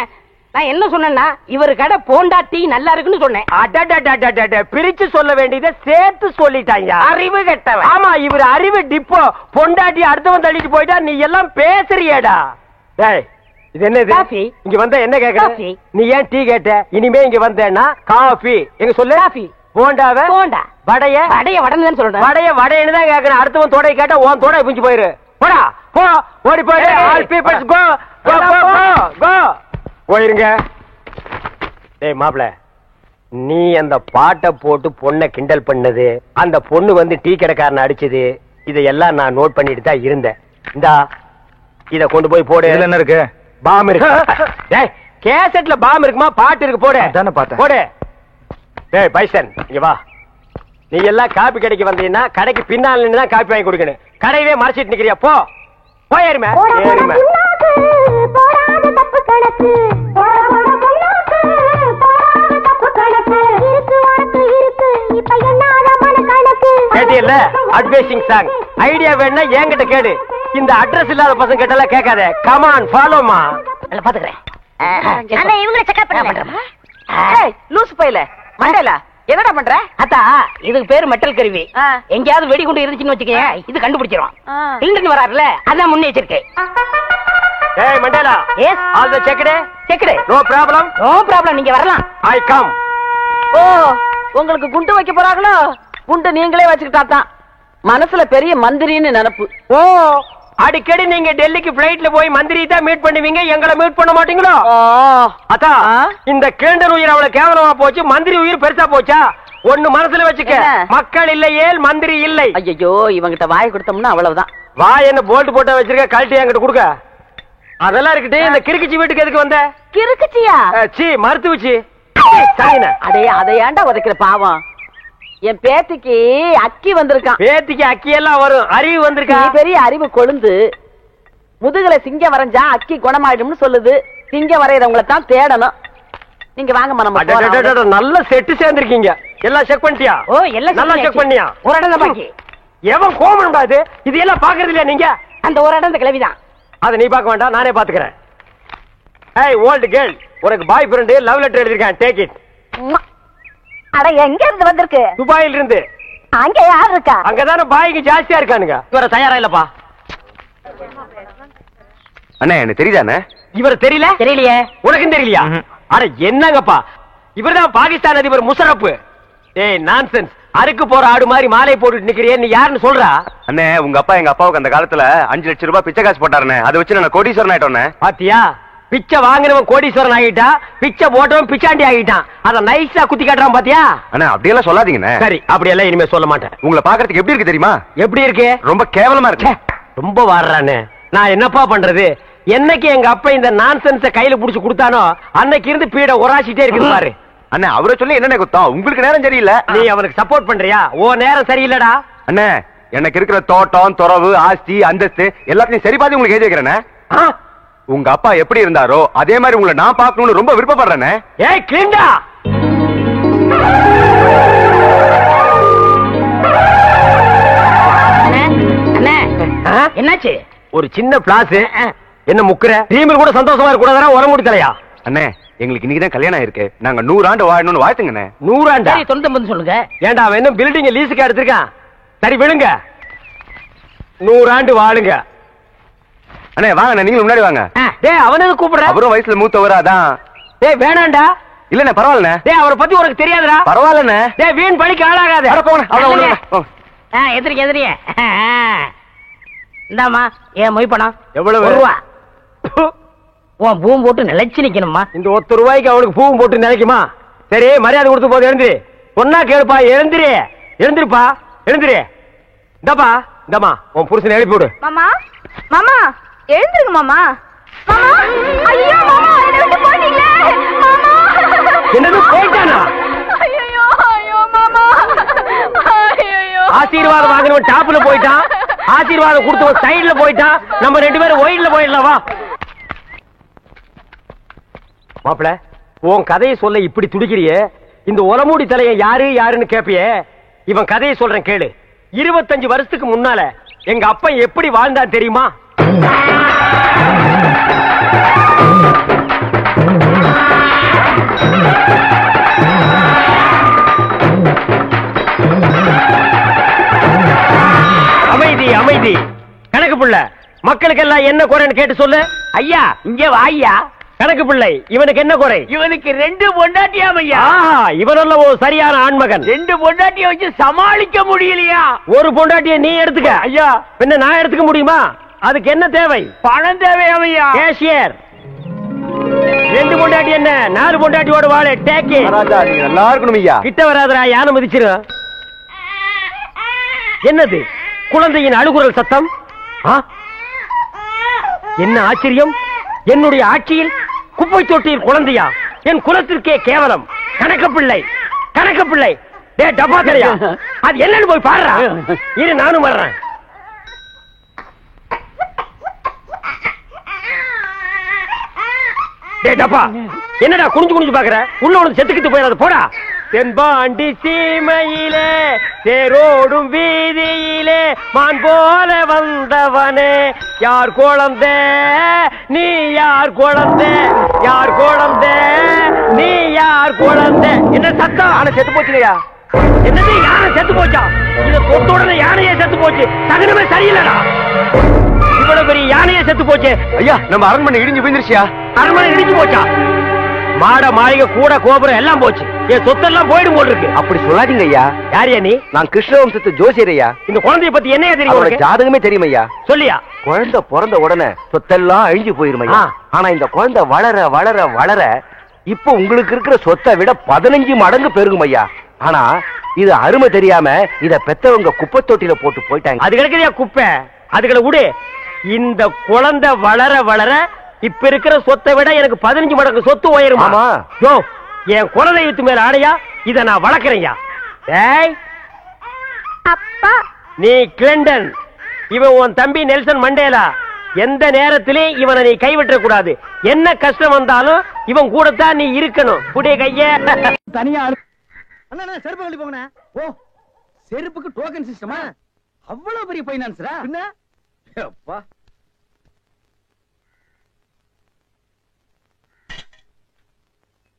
Speaker 2: நான் என்ன சொன்னேன்னா இவரு கடை போண்டா டீ நல்லா இருக்குன்னு சொன்னேன்.
Speaker 3: அடடடடடட, பிரிச்சு சொல்ல வேண்டியதை சேர்த்து சொல்லிட்டாங்க.
Speaker 2: அறிவு கெட்டவன்.
Speaker 3: ஆமா, இவர் அறிவு டிப்போ. பொண்டாட்டி அடுத்தவன் தள்ளிட்டு போயிட்டா நீ எல்லாம் பேசுறியேடா. டேய் இது என்னது?
Speaker 2: காஃபி.
Speaker 3: இங்க வந்த என்ன கேக்குற?
Speaker 2: காஃபி.
Speaker 3: நீ ஏன் டீ கேட்ட? இனிமே இங்க வந்தேன்னா காஃபி. எங்க சொல்லு.
Speaker 2: காஃபி.
Speaker 3: போண்டாவே
Speaker 2: போண்டா.
Speaker 3: வடைய
Speaker 2: வடைய வடன்னு சொல்றேன்.
Speaker 3: வடைய வடைன்னு தான் கேக்குறேன். அடுத்தவன் தோடை கேட்டா உன் தோடை பிஞ்சு போயிரு. போடா போ, ஓடி போயிடு. ஆல் பீப்பிள்ஸ் கோ கோ கோ கோ. போயிருங்க. டேய் மாப்ள, நீ அந்த பாட்டை போட்டு பொண்ணை கிண்டல் பண்ணது, அந்த பொண்ணு வந்து டீ கடைக்காரனை அடிச்சது, இதையெல்லாம் நான் நோட் பண்ணிட்டு தான் இருந்தேன். இந்தா இத கொண்டு போய் போடு.
Speaker 4: இதுல என்ன இருக்கு?
Speaker 3: பாம் இருக்கு. டேய் கேசட்ல பாம் இருக்குமா? பாட்டு இருக்கு, போடு.
Speaker 4: அதானே பார்த்தேன்.
Speaker 3: போடு. டேய் பைசன், இங்க வா. நீ எல்லாம் காப்பி கடைக்கு வந்தீங்கன்னா கடைக்கு பின்னால் நின்று தான் காப்பி வாங்கி கொடுக்கணும். கடையவே மறைச்சிட்டு நிக்கிறியா? போ போயிருமே. ஏறுமே. கேட்டியல்ல அட்வைசிங் சாங். ஐடியா வேணா என்கிட்ட கேடு. இந்த அட்ரஸ் இல்லாத பசங்க கேட்டால கேட்காத. கம் ஆன் ஃபாலோமா.
Speaker 2: நான் பாத்துக்கறேன்.
Speaker 5: அண்ணா இவங்கள செக்அப் பண்ணுங்க.
Speaker 2: ஏய் லூஸ் பையல மண்டேல என்னடா பண்ற? அத்தா இதுக்கு பேரு மெட்டல் கருவி. எங்கயாவது வெடிகுண்டு இருந்துச்சுன்னு வச்சுக்கேன், இது கண்டுபிடிச்சிரும். இல்லன்னு வராருல, அதான் முன்னெச்சரிக்கை.
Speaker 3: ஏய் Mandela,
Speaker 2: yes
Speaker 3: all the checked.
Speaker 2: Checked.
Speaker 3: No problem.
Speaker 2: No problem, நீங்க வரலாம்.
Speaker 3: I come.
Speaker 6: ஓ, உங்களுக்கு குண்டு வைக்க போறாங்களோ? குண்டு நீங்களே வச்சுக்கிட்டா தான். மனசுல பெரிய மந்திரின்னு நினைப்பு.
Speaker 3: ஓ, அடிக்கடி நீங்க டெல்லிக்கு பிளைட்ல போய் மந்திரி தான் மீட் பண்ணுவீங்க, எங்களை மீட் பண்ண மாட்டீங்களோ? அத்தா, இந்த கேண்டர் உயிர் அவ்வளவு கேவலமா போச்சு, மந்திரி உயிர் பெருசா போச்சா? ஒண்ணு மனசுல வச்சுக்க, மக்கள் இல்லையே மந்திரி இல்லை.
Speaker 6: ஐயோ, இவங்கிட்ட வாய் கொடுத்தோம்னா அவ்வளவுதான்.
Speaker 3: வாய் என்ன போல்ட் போட்டா வச்சிருக்க? கழட்டி என்கிட்ட கொடுக்க. அதெல்லாம் இருக்கட்டு. இந்த கிறுக்குச்சி வீட்டுக்கு எதுக்கு வந்த?
Speaker 6: கிறுக்குச்சியா?
Speaker 3: சீ, மருத்துவச்சி.
Speaker 6: அடே, அதை ஏன்டா உதைக்கிற பாவம்? என் பேத்திக்கு அக்கி வந்திருக்கான்.
Speaker 3: பேத்திக்கு அக்கி எல்லாம் வரும், அறிவு வந்திருக்கா?
Speaker 6: பெரிய அறிவு கொழுந்து. முதுகுல சிங்க வரைஞ்சா அக்கி குணமாயிடும்னு சொல்லுது. சிங்க வரையறவங்களை தான் தேடணும். நீங்க வாங்க மனம்.
Speaker 3: நல்ல செட்டு சேர்ந்திருக்கீங்க. எல்லாம் செக் பண்ணிட்டியா?
Speaker 2: ஓ, எல்லாம்
Speaker 3: நல்லா செக் பண்ணியா?
Speaker 2: ஒரு இடம் தான் பாக்கி.
Speaker 3: எவன் கோமன் பாது? இது எல்லாம் பாக்குறது இல்லையா நீங்க?
Speaker 2: அந்த ஒரு இடம் இந்த கிளவிதான்.
Speaker 3: அத நீ பார்க்க வேண்டாம், நானே பாத்துக்கிறேன். ஏய் ஓல்ட் கேர்ள், உனக்கு பாய் ஃப்ரெண்ட் லவ் லெட்டர் எழுதிருக்கேன், டேக் இட்.
Speaker 5: அட எங்க இருந்து வந்திருக்கு?
Speaker 3: துபாயில இருந்து.
Speaker 5: அங்க யார் இருக்கா?
Speaker 3: அங்கதானே பாய்க்கு ஜாஸ்தியா இருக்கானுங்க.
Speaker 4: இவர தயாரா இல்லப்பா.
Speaker 3: அண்ணே எனக்கு தெரியுதானே?
Speaker 4: இவர் தெரியல?
Speaker 2: தெரியலையே.
Speaker 3: உனக்கும் தெரியலையா? அட என்னங்கப்பா, இவர்தான் பாகிஸ்தான் அதிபர் முஷரப். ஏய் நான்சென்ஸ், அறுக்கு போற ஆடு மாதிரி மாலை போட்டுட்டு நிக்கிறியே, நீ யாருன்னு சொல்றா?
Speaker 7: அண்ணே உங்க அப்பா எங்க அப்பாவுக்கு அந்த காலத்துல 5 லட்சம் ரூபாய் பிச்சை காசு போட்டாருண்ணே. அதை வச்சு நான் கோடீஸ்வரன் ஆயிட்டோண்ணே.
Speaker 3: பாத்தியா, பிச்சை வாங்கினவன் கோடீஸ்வரன் ஆகிட்டா, பிச்சை போட்டவன் பிச்சாண்டி ஆகிட்டான். அத நைஸா குத்தி காட்டுறான் பாத்தியா?
Speaker 7: அண்ணா அப்படியெல்லாம் சொல்லாதீங்கண்ணே.
Speaker 3: சரி, அப்படியெல்லாம் இனிமே சொல்ல மாட்டேன்.
Speaker 7: உங்களை பாக்குறதுக்கு எப்படி இருக்கு தெரியுமா?
Speaker 3: எப்படி இருக்கு?
Speaker 7: ரொம்ப கேவலமா இருக்கு.
Speaker 3: ரொம்ப வாடுறானே. நான் என்னப்பா பண்றது? என்னைக்கு எங்க அப்பா இந்த நான்சென்ஸ கையில புடிச்சு கொடுத்தானோ அன்னைக்கு இருந்து பீட உராசிட்டே இருக்குது பாரு.
Speaker 7: அண்ணே அவரை சொல்லி என்னண்ணே குத்தம்? உங்களுக்கு நேரம் சரியில்லை.
Speaker 3: நீ அவனுக்கு சப்போர்ட் பண்றியா? ஓ நேரம் சரியில்லடா.
Speaker 7: அண்ணே எனக்கு இருக்கிற தோட்டம், துறவு, ஆஸ்தி, அந்தஸ்து எல்லாத்தையும் சரி பாதி உங்களுக்கு எழுதி வைக்கிறேண்ணே. உங்க அப்பா எப்படி இருந்தாரோ அதே மாதிரி உங்களை நான் பார்க்கணும்னு ரொம்ப விருப்பப்படுறேண்ணே.
Speaker 3: ஏய் கிளிண்டா,
Speaker 2: என்னாச்சு?
Speaker 3: ஒரு சின்ன பிளாஸ். என்ன முக்குற? டீமில் கூட சந்தோஷமா இருக்க கூடாதா? உரம் முடிக்கலையா?
Speaker 7: அண்ணே எங்களுக்கு இன்னைக்குதான் கல்யாணம் இருக்கு. நாங்க 100 ஆண்டு வாழணும்னு வாழ்த்துங்கண்ணே.
Speaker 3: 100 ஆண்டா?
Speaker 2: சரி 99 சொல்லுங்க.
Speaker 3: ஏண்டா அவன் என்ன பில்டிங் லீஸுக்கு எடுத்திருக்கான்? சரி விழுங்க, 100 ஆண்டு வாழுங்க.
Speaker 7: அண்ணே வாங்கண்ணே, நீங்க முன்னாடி வாங்க.
Speaker 3: டேய் அவனுக்கு கூப்பிடுற?
Speaker 7: அவரும் வயசுல மூத்தவர் அதான்.
Speaker 3: டேய் வேணாண்டா.
Speaker 7: இல்லண்ணே பரவாயில்லண்ணே.
Speaker 3: டேய் அவரை பத்தி உனக்கு தெரியாதுடா.
Speaker 7: பரவாயில்லண்ணே.
Speaker 3: டேய் வீண் பழிக்கு ஆளாகாத.
Speaker 7: அட போங்க, அவ்வளவு.
Speaker 2: எதிரிக்க எதிரிய. இந்தாமா ஏன் மொய் பணம்
Speaker 3: எவ்வளவு?
Speaker 2: ரூபா. உன் பூம் போட்டு நிலைச்சு நிக்கணுமா?
Speaker 3: இந்த ₹1 அவனுக்கு பூவும் போட்டு நினைக்குமா? சரி மரியாதை கொடுத்து போது எழுந்திரு. பொண்ணா கேளுப்பா, எழுந்திரு. எழுந்திருப்பா, எழுந்திரு. இந்தப்பா இந்தம்மா உன் புருஷனை எழுப்பி விடு.
Speaker 5: மாமா மாமா எழுந்துருங்க மாமா. மாமா ஐயோ மாமா என்னை விட்டு போயிட்டீங்களே மாமா.
Speaker 3: என்னது போயிட்டானா?
Speaker 5: ஐயோ ஐயோ மாமா ஐயோ.
Speaker 3: ஆசீர்வாதம் வாங்கினவன் டாப்ல போயிட்டான், ஆசீர்வாதம் கொடுத்தவன் சைடுல போயிட்டான். நம்ம 2 பேரும் ஒயிட்ல போயிடலாம். வா மாப்பிள, உன் கதையை சொல்ல இப்படி துடிக்கிறியே, இந்த ஒலமூடி தலைய யாரு யாருன்னு கேப்பியே. இவன் கதையை சொல்றேன் கேளு. 25 வருஷத்துக்கு முன்னால எங்க அப்பா எப்படி வாழ்ந்தான் தெரியுமா? அமைதி அமைதி. கணக்கு பிள்ளை, மக்களுக்கெல்லாம் என்ன குறைன்னு கேட்டு சொல்லு.
Speaker 2: ஐயா இங்க வாய்யா.
Speaker 3: கணக்கு பிள்ளை, இவனுக்கு என்ன குறை?
Speaker 2: இவனுக்கு 2 பொண்டாட்டியாம் ஐயா.
Speaker 3: இவனல்ல ஒரு சரியான ஆண்மகன்.
Speaker 2: 2 பொண்டாட்டிய வச்சு சமாளிக்க முடியலையா?
Speaker 3: ஒரு பொண்டாட்டிய நீ எடுத்துக்க.
Speaker 2: ஐயா
Speaker 3: பின்ன நான் எடுத்துக்க முடியுமா? அதுக்கு என்ன தேவை?
Speaker 2: பணம் தேவையா ஐயா?
Speaker 3: கேஷியர். 2 பொண்டாட்டி என்ன, 4 பொண்டாட்டியோட வாழ. டேக்கே
Speaker 7: ராஜா நீங்க நல்லா இருக்கணும் ஐயா.
Speaker 3: கிட்ட வராதரா, யானை மதிச்சிரு. என்னது குழந்தையின் அழுகுரல் சத்தம்? என்ன ஆச்சரியம், என்னுடைய ஆட்சியில் குப்பை தொட்டியில் குழந்தையா? என் குலத்திற்கே கேவலம். கணக்கு பிள்ளை, கணக்கு பிள்ளை. டே டப்பா தெரியா, அது என்னன்னு போய் பாடுறா. இரு நானும் வர்றேன். டே டப்பா, என்னடா குனிஞ்சு குனிஞ்சு பாக்குற? உள்ள ஒன்று செத்துக்கிட்டு போயிடாது, போடா. தென்பாண்டி சீமையிலே தேரோடும் வீதியிலே மான் போல வந்தவனே, யார் குழந்தை நீ, யார் குழந்தை, யார் குழந்தை நீ, யார் குழந்தை? என்ன சத்தம்? யானை செத்து போச்சுலையா? என்னது யானை செத்து போச்சா? இத தொட்ட உடனே யானையே செத்து போச்சு. தகுனமே சரியில்லடா. இவ்வளவு பெரிய யானையே செத்து போச்சு.
Speaker 7: ஐயா நம்ம அரண்மனை இடிஞ்சு போயிருச்சியா?
Speaker 3: அரண்மனை இடிஞ்சு போச்சா? மாட மாளிகை கூட கோபுரம் எல்லாம் போச்சு. என் சொத்தெல்லாம் போயிடும் போல் இருக்கு.
Speaker 7: அப்படி சொல்லாதீங்க ஐயா.
Speaker 3: யாரியா நீ?
Speaker 7: நான் கிருஷ்ணவம்சத்து ஜோசியர் ஐயா.
Speaker 3: இந்த குழந்தைய பத்தி என்னையா தெரியும்
Speaker 7: அவரோட
Speaker 3: உனக்கு?
Speaker 7: ஜாதகமே தெரியும் ஐயா.
Speaker 3: சொல்லியா?
Speaker 7: குழந்தை பிறந்த உடனே சொத்தெல்லாம் அழிஞ்சு போயிரும் ஐயா. ஆனா இந்த குழந்தை வளர வளர வளர இப்ப உங்களுக்கு இருக்கிற சொத்தை விட 15 மடங்கு பெருகும் ஐயா. ஆனா இது அருமை தெரியாம இத பெத்தவங்க குப்பை தொட்டில போட்டு போயிட்டாங்க.
Speaker 3: அது கிடக்குதியா குப்பை, அதுகளை விடு. இந்த குழந்தை வளர வளர இப்ப இருக்கிற சொத்தை விட எனக்கு 15 மடங்கு சொத்து உயரும்.
Speaker 7: ஆமா.
Speaker 3: யோ, என் குலதெய்வத்து மேல ஆடையா இத நான் வளர்க்கறேன்யா. டேய்
Speaker 5: அப்பா
Speaker 3: நீ கிளண்டன், இவன் உன் தம்பி நெல்சன் மண்டேலா. எந்த நேரத்திலும் இவனை நீ கைவிட்ட கூடாது. என்ன கஷ்டம் வந்தாலும் இவன் கூடத்தான் நீ இருக்கணும். புடிய கைய
Speaker 1: தனியா அண்ணா செருப்பு கழட்டி போங்கண்ணே. ஓ செருப்புக்கு டோக்கன் சிஸ்டமா? அவ்வளவு பெரிய பைனான்ஸ்ரா? என்ன அப்பா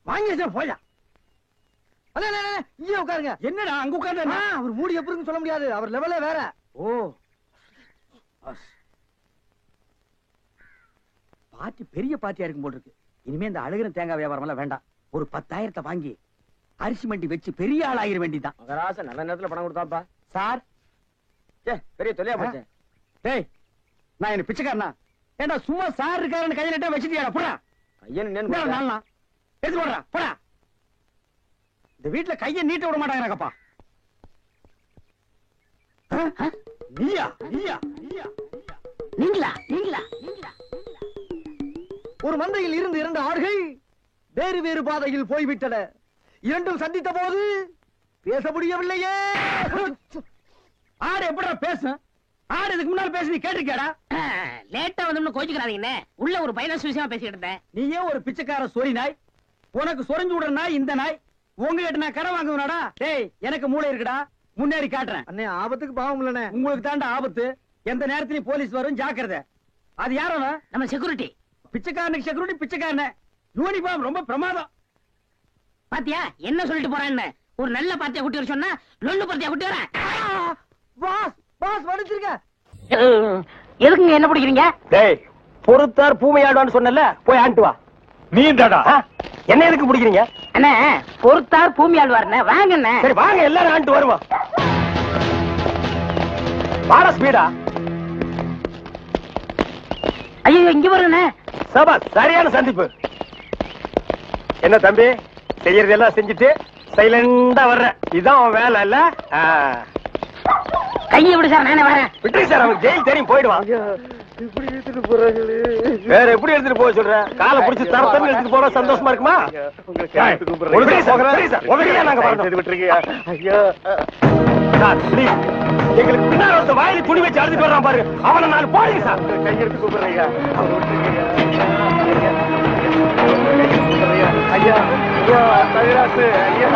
Speaker 1: வாங்கி போயா.
Speaker 3: இங்கே உட்காருங்க. என்னடா அங்க உட்கார்ந்து? அவர் மூடி எப்படின்னு சொல்ல முடியாது, அவர் லெவலே வேற. ஓ பார்ட்டி பெரிய பார்ட்டியா இருக்கும் போல் இருக்கு. இனிமே இந்த அழுகிற தேங்காய் வியாபாரம் எல்லாம் வேண்டாம். ஒரு 10,000 வாங்கி அரிசி மண்டி வச்சு பெரிய ஆள் ஆகிற வேண்டிதான்.
Speaker 1: மகராச நல்ல நேரத்துல பணம் கொடுத்தாப்பா. சார் பெரிய தொலையா போச்சு.
Speaker 3: டேய் நான் என்ன பிச்சைக்காரனா? ஏண்டா சும்மா சார் இருக்காருன்னு கையில எட்ட வச்சிட்டியாடா? போடா
Speaker 1: ஐயன்
Speaker 3: நாளா எடுத்து போடுறா போடா. இந்த வீட்டுல கையை நீட்ட விட மாட்டாங்கப்பா. நீயா நீயா நீயா
Speaker 2: நீங்களா நீங்களா நீங்களா?
Speaker 3: ஒரு மந்தையில் இருந்து 2 ஆடுகள் வேறு வேறு பாதையில் போய்விட்டன. இரண்டும் சந்தித்த போது பேச முடியவில்லையே. ஆடு எப்படா பேசும்? ஆடு இதுக்கு முன்னால பேசி நீ கேட்டிருக்கேடா?
Speaker 2: லேட்டா வந்து கோச்சுக்கிறாதீங்கன்னு உள்ள ஒரு பைனான்ஸ் விஷயமா பேசிக்கிட்டு இருந்தேன்.
Speaker 3: நீயே ஒரு பிச்சைக்கார சொறி நாய். உனக்கு சொரிஞ்சு விடுற நாய் இந்த நாய். உங்ககிட்ட நான் கடை வாங்குவேனாடா? டேய் எனக்கு மூளை இருக்குடா, முன்னேறி காட்டுறேன். அண்ணே ஆபத்துக்கு பாவம் இல்லனே. உங்களுக்கு தாண்டா ஆபத்து. எந்த நேரத்திலயும் போலீஸ் வரும், ஜாக்கிரதை. அது யாரவன்?
Speaker 2: நம்ம செக்யூரிட்டி.
Speaker 3: பிச்சைக்காரனுக்கு செக்யூரிட்டி பிச்சைக்காரனே. யூனிஃபார்ம் ரொம்ப பிரமாதம்.
Speaker 2: பாத்தியா என்ன சொல்லிட்டு போறான்னு? ஒரு நல்ல பார்ட்டியா குட்டி வர சொன்னா லொல்லு பார்ட்டியா குட்டி வரேன்.
Speaker 3: பாஸ் பாஸ் வடிச்சிருக்க.
Speaker 2: எதுக்குங்க என்ன பிடிக்கிறீங்க?
Speaker 7: டேய் பொறுத்தார் பூமையாடுவான்னு சொன்னல, போய் ஆண்டு வா.
Speaker 1: நீ தாடா
Speaker 7: என்ன எதுக்கு பிடிக்கிறீங்க?
Speaker 2: அண்ணே பொறுத்தார் பூமி ஆழ்வார்ண்ணே, வாங்கண்ணே.
Speaker 7: சரி வாங்க எல்லாரும் ஆண்டு வருவோம். வாடா ஸ்பீடா.
Speaker 2: ஐயோ இங்க வருண்ணே.
Speaker 7: சபா சரியான சந்திப்பு. என்ன தம்பி செய்யறதெல்லாம் செஞ்சுட்டு சைலண்டா வர்ற, இதான் அவன் வேலை இல்ல?
Speaker 2: கையை விடு சார், நானே வரேன்.
Speaker 7: விட்டு சார், அவனுக்கு ஜெயில் தெரியும், போயிடுவான். வேற எப்படி எடுத்துட்டு போக சொல்ற? காலை பிடிச்சி தரத்தன்னு எடுத்துட்டு போனா சந்தோஷமா இருக்குமா? எங்களுக்கு பின்னாடி ஒருத்த வாயில துணி வச்சு அழுதுட்டு வர்றான் பாரு, அவனை நான் போடுங்க சார். கையெடுத்து கூப்பிடுறீங்க ஐயா. ஐயா தவிராசு ஐயா.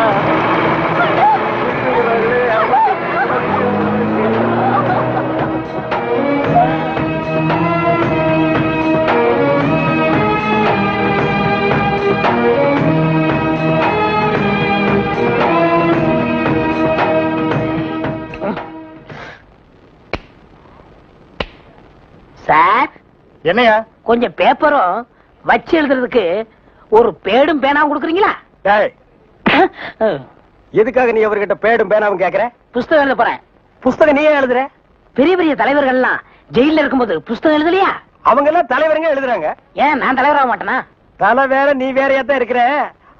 Speaker 2: சார்
Speaker 7: என்னையா?
Speaker 2: கொஞ்சம் பேப்பரும் வச்சு எழுதுறதுக்கு ஒரு பேடும் பேனாவும் கொடுக்குறீங்களா?
Speaker 7: எதுக்காக நீ அவர்கிட்ட பேடும் பேனாவும் கேக்குற?
Speaker 2: புஸ்தகம் எழுத போறேன்.
Speaker 7: புஸ்தகம் நீயே எழுதுற?
Speaker 2: பெரிய பெரிய தலைவர்கள் எல்லாம் ஜெயில இருக்கும்போது புஸ்தகம் எழுதலையா?
Speaker 7: அவங்க எல்லாம் தலைவருங்க எழுதுறாங்க.
Speaker 2: ஏன் நான் தலைவராக மாட்டேனா?
Speaker 7: தலை வேற நீ வேறையா தான் இருக்கிற.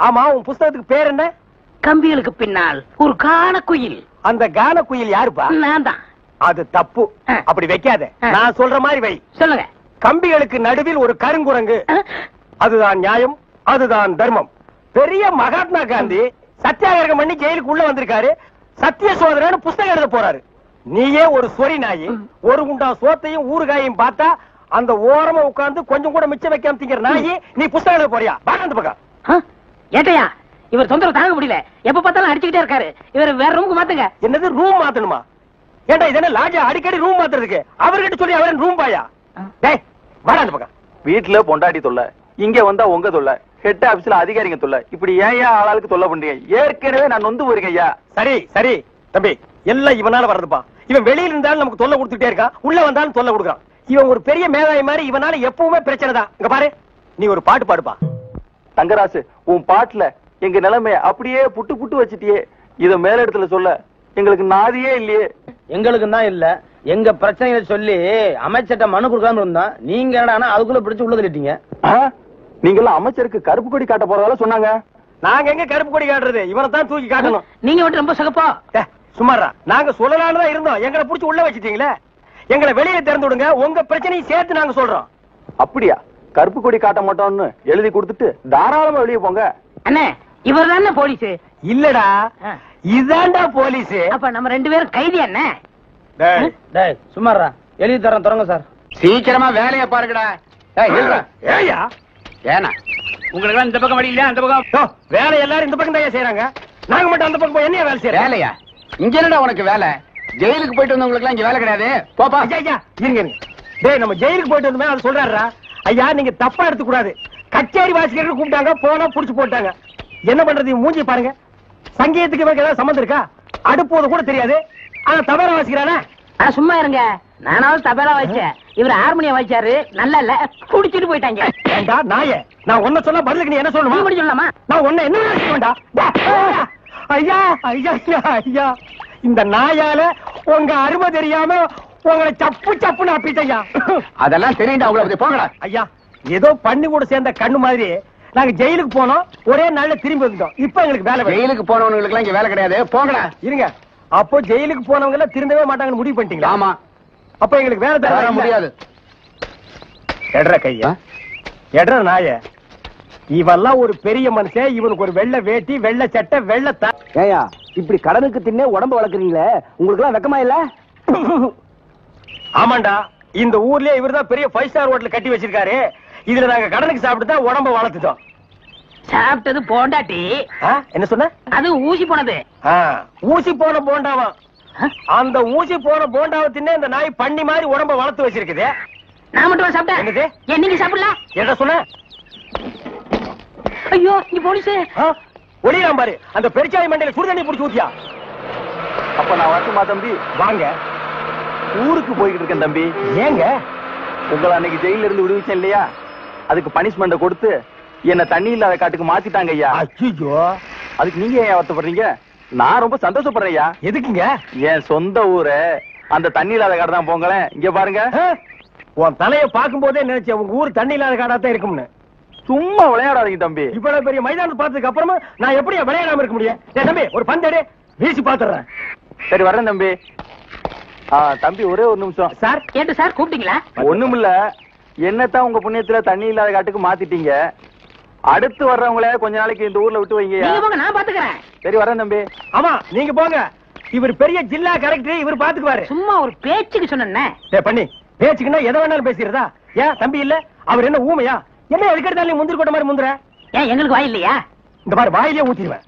Speaker 7: ஆமா உன் புஸ்தகத்துக்கு பேர் என்ன?
Speaker 2: கம்பிகளுக்கு பின்னால் ஒரு கான குயில்.
Speaker 7: அந்த கான குயில் யாருப்பா?
Speaker 2: நான் தான்.
Speaker 7: அது தப்பு, அப்படி வைக்காத. நான் சொல்ற மாதிரி வை.
Speaker 2: சொல்லுங்க.
Speaker 7: கம்பிகளுக்கு நடுவில் ஒரு கருங்குரங்கு, அதுதான் நியாயம், அதுதான் தர்மம். பெரிய மகாத்மா காந்தி சத்தியாகிரகம் பண்ணி ஜெயிலுக்கு உள்ள வந்திருக்காரு. சத்திய சோதரன்னு புஸ்தகம் எழுத போறாரு. நீயே ஒரு சொறி நாயி, ஒரு குண்டா சோத்தையும் ஊறுகாயும் பார்த்தா அந்த ஓரமா உட்கார்ந்து கொஞ்சம் கூட மிச்சம் வைக்காம திங்கிற நாயி, நீ புஸ்தகம் எழுத போறியா? அந்த பக்கம்
Speaker 2: ஏட்டையா, இவர் தொந்தரவு தாங்க முடியல. எப்ப பார்த்தாலும் அடிச்சுக்கிட்டே இருக்காரு. இவர் வேற ரூமுக்கு மாத்துங்க.
Speaker 7: என்னது ரூம் மாத்தணுமா? ஏண்டா இது என்ன லாட்ஜா அடிக்கடி ரூம் மாத்துறதுக்கு? அவர்கிட்ட சொல்லி அவரே ரூம் பாயா? டேய் வாடா அந்த பக்கம்.
Speaker 1: வீட்டுல பொண்டாட்டி தொல்லை, இங்க வந்தா உங்க தொல்லை, ஹெட் ஆபீஸ்ல அதிகாரிங்க தொல்லை, இப்படி ஏன் ஆளாளுக்கு தொல்லை பண்றீங்க? ஏற்கனவே நான் நொந்து போயிருக்கேன் ஐயா.
Speaker 7: சரி சரி தம்பி, எல்லாம் இவனால வர்றதுப்பா. இவன் வெளியில இருந்தாலும் நமக்கு தொல்லை கொடுத்துட்டே இருக்கான், உள்ள வந்தாலும் தொல்லை கொடுக்குறான். இவன் ஒரு பெரிய மேதாவி மாதிரி, இவனால எப்பவுமே பிரச்சனை தான். இங்க பாரு, நீ ஒரு பாட்டு பாடுப்பா.
Speaker 1: தங்கராசு, உன் பாட்டுல எங்க நிலைமைய அப்படியே புட்டு புட்டு வச்சிட்டியே. இத மேல இடத்துல சொல்ல எங்களுக்கு நாதியே இல்லையே.
Speaker 8: எங்களுக்கு தான் இல்ல, எங்க பிரச்சனைகளை சொல்லி அமைச்சர்ட்ட மனு கொடுக்காம இருந்தா நீங்க என்னடா அதுக்குள்ள பிடிச்சு உள்ள தள்ளிட்டீங்க.
Speaker 1: நீங்க எல்லாம் அமைச்சருக்கு கருப்பு கொடி காட்ட போறதால சொன்னாங்க.
Speaker 7: நாங்க எங்க கருப்பு கொடி காட்டுறது? இவனை தான் தூக்கி காட்டணும்.
Speaker 2: நீங்க மட்டும் ரொம்ப சகப்பா.
Speaker 7: சுமாரா நாங்க சொல்லலாம்னு தான் இருந்தோம், எங்களை புடிச்சு உள்ள வச்சிட்டீங்களே. எங்களை வெளியே திறந்து விடுங்க, உங்க பிரச்சனையை சேர்த்து நாங்க சொல்றோம்.
Speaker 1: அப்படியா? கருப்பு கொடி காட்ட மாட்டோம்னு எழுதி கொடுத்துட்டு தாராளமா வெளியே போங்க.
Speaker 2: அண்ணே இவர் தானே போலீஸ்?
Speaker 7: இல்லடா இதாண்டா போலீஸ்.
Speaker 2: அப்ப நம்ம 2 பேரும் கைதி அண்ணே.
Speaker 8: டேய் சும்மாரா, எழுதி தரேன் தொடங்க சார்.
Speaker 1: சீக்கிரமா வேலையை பாருங்கடா.
Speaker 7: ஏயா
Speaker 1: ஏனா உங்களுக்கு இந்த பக்கம் வழி இல்ல, அந்த பக்கம்
Speaker 7: வேலை எல்லாரும் இந்த பக்கம் தான் செய்யறாங்க, நாங்க மட்டும் அந்த பக்கம் என்ன வேலை செய்யறோம்?
Speaker 1: வேலையா? இங்க என்னடா உனக்கு வேலை? ஜெயிலுக்கு போயிட்டு வந்தவங்களுக்கு எல்லாம் இங்க வேலை கிடையாது. போப்பா.
Speaker 7: ஐயா இருங்க. டேய் நம்ம ஜெயிலுக்கு போயிட்டு வந்தோமே அது சொல்றாருடா. ஐயா நீங்க தப்பா எடுத்துக்க கூடாது. கச்சேரி வாசிக்கிறதுக்கு கூப்பிட்டாங்க, போனா புடிச்சு போட்டாங்க. என்ன பண்றது? மூஞ்சி பாருங்க.
Speaker 8: சங்கீதத்துக்கு இவருக்கு ஏதாவது சம்பந்தம் இருக்கா? அடுப்போது கூட தெரியாது, ஆனா தபேலா வாசிக்கிறானே.
Speaker 2: சும்மா இருங்க, நானாவது தபேலா வாய்ச்சேன், இவர் ஹார்மோனியம் வாய்ச்சாரு, நல்லா இல்ல, குடிச்சிட்டு போயிட்டாங்க.
Speaker 8: ஏண்டா நாயே, நான் ஒன்ன சொல்ல பதிலுக்கு நீ என்ன சொல்லணுமா?
Speaker 2: நீ சொல்லலாமா?
Speaker 8: நான் ஒன்ன என்ன வேண்டா. ஐயா ஐயா ஐயா, இந்த நாயால உங்க அருமை தெரியாம உங்களை சப்பு சப்புன்னு அப்பிட்டையா.
Speaker 3: அதெல்லாம் தெரியுண்டா, அவ்வளவு போங்கடா.
Speaker 8: ஐயா, ஏதோ பண்ணி கூட சேர்ந்த கண்ணு மாதிரி நாங்க ஜெயிலுக்கு போனோம், ஒரே நாள்ல திரும்பி வந்துட்டோம். இப்ப எங்களுக்கு வேலை.
Speaker 3: ஜெயிலுக்கு போனவங்களுக்கு எல்லாம் இங்க வேலை கிடையாது, போங்கடா.
Speaker 8: இருங்க, அப்போ ஜெயிலுக்கு போனவங்க எல்லாம் திருந்தவே மாட்டாங்கன்னு முடிவு பண்ணிட்டீங்களா?
Speaker 3: ஆமா.
Speaker 8: அப்ப எங்களுக்கு வேலை தர
Speaker 3: முடியாது.
Speaker 8: எட்ற கையா, எட்ற நாய, இவெல்லாம் ஒரு பெரிய மனுஷன், இவனுக்கு ஒரு வெள்ளை வேட்டி, வெள்ளை சட்டை, வெள்ளை
Speaker 7: ஏயா இப்படி கடனுக்கு தின்னே உடம்பு வளர்க்குறீங்களே, உங்களுக்கு எல்லாம் வெக்கமா இல்ல?
Speaker 8: ஆமாண்டா, இந்த ஊர்லயே இவர்தான் பெரிய 5 ஸ்டார் ஹோட்டல் கட்டி வச்சிருக்காரு. இதுல நாங்க கடனுக்கு சாப்பிட்டு தான் உடம்ப வளர்த்துட்டோம்.
Speaker 2: சாப்பிட்டது போண்டாட்டி.
Speaker 8: என்ன சொன்ன? அது
Speaker 2: ஊசி போனது.
Speaker 8: ஊசி போன போண்டாவா? அந்த ஊசி போன போண்டாவை தின்னே இந்த நாய் பண்ணி மாதிரி உடம்ப வளர்த்து வச்சிருக்குது.
Speaker 2: நான் மட்டும் சாப்பிட்டேன்.
Speaker 8: என்னது?
Speaker 2: நீங்க சாப்பிடலாம்.
Speaker 8: என்ன சொன்ன?
Speaker 2: ஐயோ, நீ போலீஸ்.
Speaker 8: ஒளியாம் பாரு, அந்த பெருச்சாய் மண்டையில சுடுதண்ணி புடிச்சு ஊத்தியா.
Speaker 7: அப்ப நான் வரட்டுமா தம்பி?
Speaker 8: வாங்க.
Speaker 7: ஊருக்கு போய்கிட்டு இருக்கேன் தம்பி.
Speaker 8: ஏங்க?
Speaker 7: உங்களை அன்னைக்கு ஜெயில இருந்து விடுவிச்சேன் இல்லையா, அதுக்கு பனிஷ்மெண்ட் கொடுத்து என்ன தண்ணி இல்லாத காட்டுக்கு மாத்திட்டாங்க ஐயா.
Speaker 8: ஐயோ,
Speaker 7: அதுக்கு நீங்க ஏன் வருத்தப்படுறீங்க? நான் ரொம்ப சந்தோஷப்படுறேன் ஐயா.
Speaker 8: எதுக்குங்க?
Speaker 7: என் சொந்த ஊரு அந்த தண்ணி இல்லாத காடு தான். போங்களேன், இங்க பாருங்க.
Speaker 8: உன் தலைய பாக்கும் போதே நினைச்சேன் உங்க ஊர் தண்ணி இல்லாத காடா தான் இருக்கும்னு.
Speaker 7: சும்மா விளையாடாதீங்க தம்பி.
Speaker 8: இவ்வளவு பெரிய மைதானத்தை பார்த்ததுக்கு அப்புறமா நான் எப்படி விளையாடாம இருக்க முடியும்? தம்பி, ஒரு பந்தேடு வீசி பாத்துறேன்.
Speaker 7: சரி வரேன் தம்பி. தம்பி ஒரே ஒரு நிமிஷம்.
Speaker 2: சார் கேட்டு சார் கூப்பிட்டீங்களா?
Speaker 7: ஒண்ணுமில்ல, என்னத்தான் உங்க புண்ணியத்துல தண்ணி இல்லாத காட்டுக்கு மாத்திட்டீங்க. அடுத்து வர்றவங்கள கொஞ்ச நாளைக்கு இந்த ஊர்ல விட்டு வைங்க.
Speaker 2: நான் பாத்துக்கிறேன்.
Speaker 7: சரி வரேன் தம்பி.
Speaker 8: ஆமா, நீங்க போங்க. இவர் பெரிய ஜில்லா கலெக்டர், இவர் பாத்துக்குவாரு.
Speaker 2: சும்மா ஒரு பேச்சுக்கு சொன்னேன்.
Speaker 8: பண்ணி பேச்சுக்குன்னா எதை வேணாலும் பேசிடுறதா? ஏன் தம்பி இல்ல? அவர் என்ன ஊமையா? என்ன எதுக்கெடுத்தாலும் முந்திரி கொட்ட மாதிரி முந்துற?
Speaker 2: ஏன் எங்களுக்கு வாய் இல்லையா?
Speaker 8: இந்த மாதிரி வாயிலே ஊத்திடுவேன்.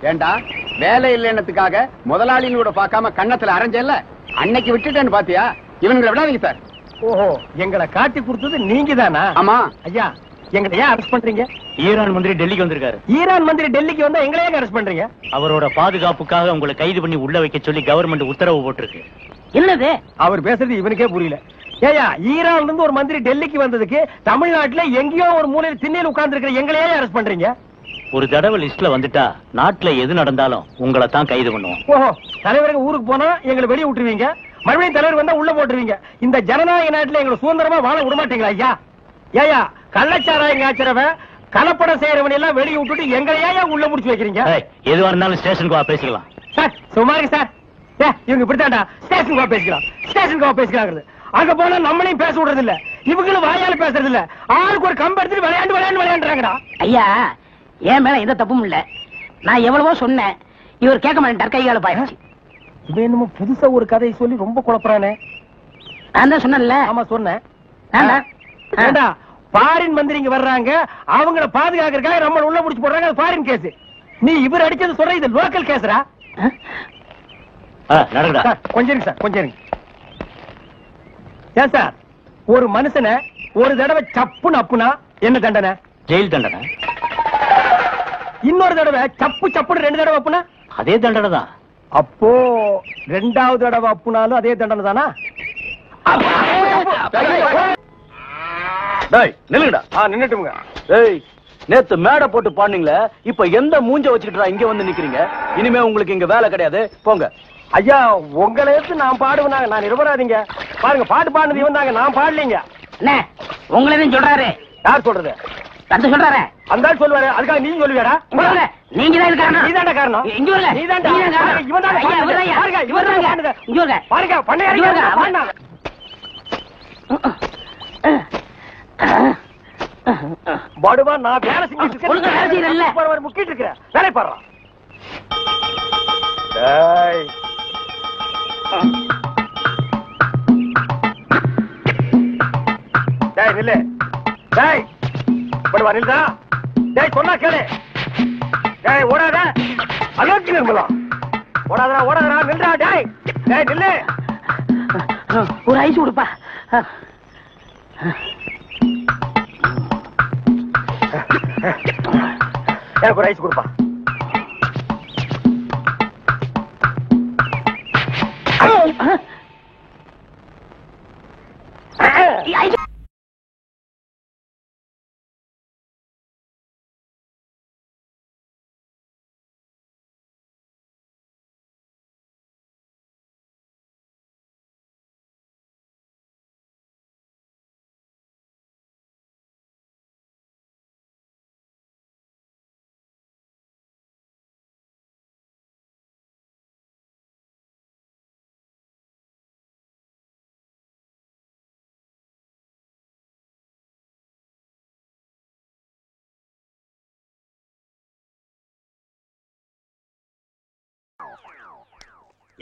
Speaker 3: ஏண்டா, வேலை இல்லைன்னதுக்காக முதலாளின்னு கூட பார்க்காம கண்ணத்துல அரைஞ்சல்ல, அன்னைக்கு விட்டுட்டேன்னு பாத்தியா? இவங்களை விடாதீங்க சார்.
Speaker 8: ஓஹோ, எங்களை காட்டி கொடுத்தது நீங்க தானா?
Speaker 3: ஆமா
Speaker 8: ஐயா, எங்களை ஏன் அரெஸ்ட் பண்றீங்க?
Speaker 1: ஈரான் மந்திரி டெல்லிக்கு வந்திருக்காரு.
Speaker 8: ஈரான் மந்திரி டெல்லிக்கு வந்தா எங்களை ஏன் அரெஸ்ட் பண்றீங்க?
Speaker 1: அவரோட பாதுகாப்புக்காக உங்களை கைது பண்ணி உள்ள வைக்க சொல்லி கவர்மெண்ட் உத்தரவு போட்டிருக்கு.
Speaker 2: என்னது?
Speaker 8: அவர் பேசுறது இவனுக்கே புரியல. ஏயா, ஈரான்ல இருந்து ஒரு மந்திரி டெல்லிக்கு வந்ததுக்கு தமிழ்நாட்டுல எங்கேயோ ஒரு மூலையில் திண்ணையில் உட்கார்ந்து இருக்கிற எங்களையே அரெஸ்ட் பண்றீங்க?
Speaker 1: ஒரு தடவை லிஸ்ட்ல வந்துட்டா நாட்டுல எது நடந்தாலும் உங்களை தான் கைது பண்ணுவோம்.
Speaker 8: ஓஹோ, தலைவருக்கு ஊருக்கு போனா எங்களை வெளியே விட்டுருவீங்க, மறுபடியும் தலைவர் வந்தா உள்ள போட்டுருவீங்க. இந்த ஜனநாயக நாட்டுல எங்களை சுதந்திரமா வாழ விட மாட்டீங்களா ஐயா? ஏயா, கள்ளச்சாராயம் காய்ச்சறவன் கலப்படம் செய்யறவன் எல்லாம் வெளியே விட்டுட்டு எங்களையா உள்ள முடிச்சு வைக்கிறீங்க?
Speaker 1: எதுவா இருந்தாலும் ஸ்டேஷனுக்கு வா பேசிக்கலாம்.
Speaker 8: சார் சுமாருங்க சார். இவங்க இப்படித்தாண்டா ஸ்டேஷனுக்கு வா பேசிக்கலாம், ஸ்டேஷனுக்கு வா பேசிக்கலாம். அங்க போனா நம்மளையும் பேச விடுறது இல்ல, இவங்களும் வாயால பேசுறது இல்ல. ஆளுக்கு ஒரு கம்பு எடுத்துட்டு விளையாண்டுறாங்கடா.
Speaker 2: ஐயா, என் மேல எந்த தப்பும் இல்ல. நான் எவ்வளவோ சொன்னேன், இவர் கேட்க மாட்டேன். கைகால பாயிடுச்சு.
Speaker 8: இவன் என்னமோ புதுசா ஒரு கதையை சொல்லி ரொம்ப குழப்பறானே.
Speaker 2: நான் தான் சொன்னேன்ல.
Speaker 8: ஆமா சொன்னேன். பாரின் மந்திரி இங்க வர்றாங்க, அவங்கள பாதுகாக்கிறதுக்காக நம்ம உள்ள முடிச்சு போடுறாங்க. அது பாரின் கேஸ். நீ இவர் அடிச்சது சொல்ற, இது லோக்கல் கேஸ்ரா. கொஞ்சம் சார், கொஞ்சம். ஏன் சார், ஒரு மனுஷனை ஒரு தடவை சப்புன்னு அப்புனா என்ன தண்டனை?
Speaker 1: ஜெயில் தண்டனை.
Speaker 8: இன்னொரு தடவை சப்பு சப்புன்னு 2 தடவை அப்புனா
Speaker 1: அதே தண்டனை தான்.
Speaker 8: அப்போ 2வது தடவை அப்புனாலும் அதே தண்டனை தானா?
Speaker 7: நில்லுங்கடா.
Speaker 8: நின்னுட்டுங்க.
Speaker 7: நேத்து மேடை போட்டு பாடுனீங்களே, இப்ப எந்த மூஞ்ச வச்சுக்கிட்டு இங்க வந்து நிக்கிறீங்க? இனிமே உங்களுக்கு இங்க வேலை கிடையாது, போங்க.
Speaker 8: ஐயா, உங்களை எடுத்து நான் பாடுவேனாங்க, நான் நிரபராதீங்க. பாருங்க, பாட்டு பாடுனது இவன் தாங்க, நான் பாடலீங்க.
Speaker 2: என்ன உங்களை சொல்றாரு?
Speaker 8: யார் சொல்றது?
Speaker 2: அந்த சொல்றாரு.
Speaker 8: அந்த ஆள் சொல்லுவாரு, அதுக்காக நீ சொல்லுவியாடா?
Speaker 2: நீங்க தான் காரணம்.
Speaker 8: நீ தான்டா காரணம்.
Speaker 2: இங்க வரல.
Speaker 8: நீ தான்டா. இவன் தான் பாருங்க, இவன் தான் பாடுங்க.
Speaker 2: இங்க வரல.
Speaker 8: பாருங்க, பண்ணையாரங்க. பாடுவா, நான் வேலை செஞ்சுட்டு
Speaker 2: ஒழுங்கா வேலை செய்யறல்ல.
Speaker 8: முக்கிட்டு இருக்கிறேன், வேலை பாடுறான். டேய் நில்லு. டேய் படுவா, நில்லுடா. டேய் சொன்னா கேளு. டேய் ஓடாத, அலோக்கி நிர்மலா. ஓடாதடா, ஓடாதடா, நில்லுடா. டேய் டேய் நில்லு.
Speaker 2: ஒரு ஐஸ் கொடுப்பா.
Speaker 8: எனக்கு ஒரு ஐஸ் கொடுப்பா.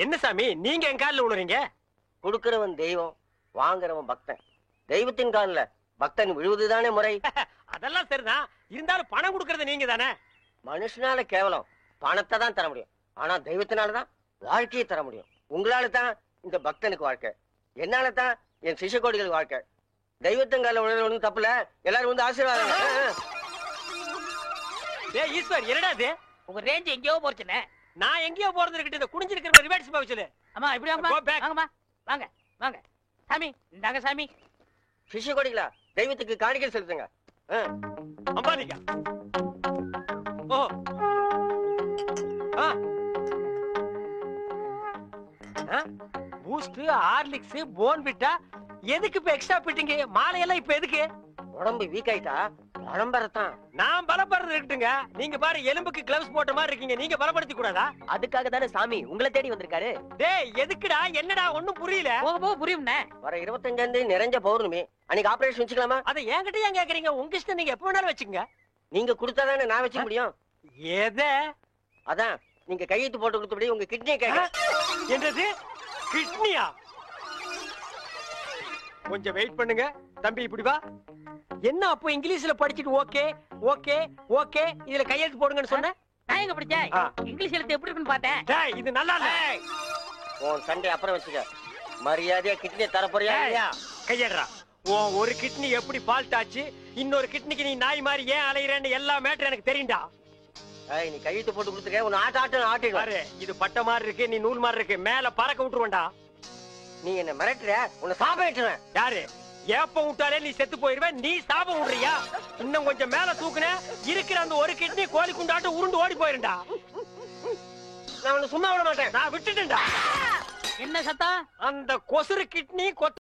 Speaker 8: என்ன சாமி நீங்க என் காலில் விழுறீங்க?
Speaker 9: கொடுக்கிறவன் தெய்வம், வாங்குறவன் பக்தன். தெய்வத்தின் காலில் பக்தன் விழுவதுதானே முறை.
Speaker 8: அதெல்லாம் சரிதான், இருந்தாலும் பணம் கொடுக்கறது நீங்க தானே.
Speaker 9: மனுஷனால கேவலம் பணத்தை தான் தர முடியும், ஆனா தெய்வத்தினாலதான் வாழ்க்கையை தர முடியும். உங்களால தான் இந்த பக்தனுக்கு வாழ்க்கை, என்னால தான் என் சிஷ்ய கோடிகளுக்கு வாழ்க்கை. தெய்வத்தின் காலில் விழுறது ஒண்ணும் தப்புல, எல்லாரும் வந்து ஆசீர்வாதம்.
Speaker 8: ஈஸ்வர் என்னடா இது?
Speaker 2: உங்க ரேஞ்ச் எங்கேயோ போச்சுனே.
Speaker 8: நான் எங்கேயோ போறது இருக்கட்டும், இந்த குனிஞ்சிருக்கிற ரிவர்ஸ் பாவச்சல.
Speaker 2: அம்மா இப்படி வாங்கம்மா, வாங்க வாங்க சாமி, இந்தாங்க சாமி.
Speaker 9: சிஷ்ய கோடிகளா, தெய்வத்துக்கு காணிக்கை செலுத்துங்க.
Speaker 8: அம்பாலிகா ஓ பூஸ்ட், ஹார்லிக்ஸ், போன்விட்டா எதுக்கு இப்ப எக்ஸ்ட்ரா பிட்டிங்க? மாலையெல்லாம் இப்ப எதுக்கு?
Speaker 9: உடம்பு வீக் ஆயிட்டா பலம்பரத்தான்.
Speaker 8: நான் பலப்படுறது இருக்கட்டுங்க, நீங்க பாரு எலும்புக்கு கிளவ்ஸ் போட்ட மாதிரி இருக்கீங்க, நீங்க பலப்படுத்தி கூடாதா?
Speaker 9: அதுக்காக தானே சாமி உங்களை தேடி வந்திருக்காரு.
Speaker 8: டேய் எதுக்குடா, என்னடா ஒண்ணும் புரியல.
Speaker 2: போக புரியும்ண்ணே.
Speaker 9: வர 25 நிறைஞ்ச பௌர்ணமி அன்னைக்கு ஆபரேஷன் வச்சுக்கலாமா?
Speaker 8: அதை என்கிட்ட ஏன் கேக்குறீங்க? உங்க இஷ்டம், நீங்க எப்ப வேணாலும் வச்சுக்கங்க.
Speaker 9: நீங்க கொடுத்தாதானே நான் வச்சுக்க முடியும்.
Speaker 8: எதை?
Speaker 9: அதான் நீங்க கையெழுத்து போட்டு கொடுத்தபடி உங்க கிட்னியை கேட்க.
Speaker 8: என்னது கிட்னியா? கொஞ்சம் வெயிட் பண்ணுங்க தம்பி, இப்படி வா. என்ன அப்போ இங்கிலீஷ்ல படிச்சிட்டு ஓகே ஓகே ஓகே இதுல கையெழுத்து போடுங்கன்னு சொன்ன?
Speaker 2: நான் எங்க படிச்சேன்? இங்கிலீஷ் எழுத்து எப்படி இருக்குன்னு பார்த்தேன்.
Speaker 8: டேய் இது நல்லா இல்ல.
Speaker 9: உன் சண்டை அப்புறம் வச்சுக்க, மரியாதையா கிட்னியை தர போறியா இல்லையா?
Speaker 8: கையேடுறா. உன் ஒரு கிட்னி எப்படி ஃபால்ட் ஆச்சு, இன்னொரு கிட்னிக்கு நீ நாய் மாதிரி ஏன் அலையறேன்னு எல்லா மேட்டர் எனக்கு தெரியும்டா.
Speaker 9: ஏய் நீ கையெழுத்து போட்டு கொடுத்துக்க, உன்னை ஆட்டு
Speaker 8: பாரு, இது பட்ட மாதிரி இருக்கு, நீ நூல் மாதிரி இருக்கு, மேல பறக்க விட்டுருவேன்டா.
Speaker 9: நீ என்ன மிரட்டுற, உன்னை சாபம் விட்டுருவேன்.
Speaker 8: யாரு? ஏப்ப விட்டாலே நீ செத்து போயிருவேன், நீ சாபம் விடுறியா? இன்னும் கொஞ்சம் மேல தூக்குன, இருக்கிற அந்த ஒரு கிட்னி கோழி குண்டாட்டு உருண்டு ஓடி போயிருண்டா.
Speaker 9: நான் உன்னை சும்மா விட மாட்டேன்.
Speaker 8: நான் விட்டுட்டேன்டா.
Speaker 2: என்ன சத்தம்?
Speaker 8: அந்த கொசுறு கிட்னி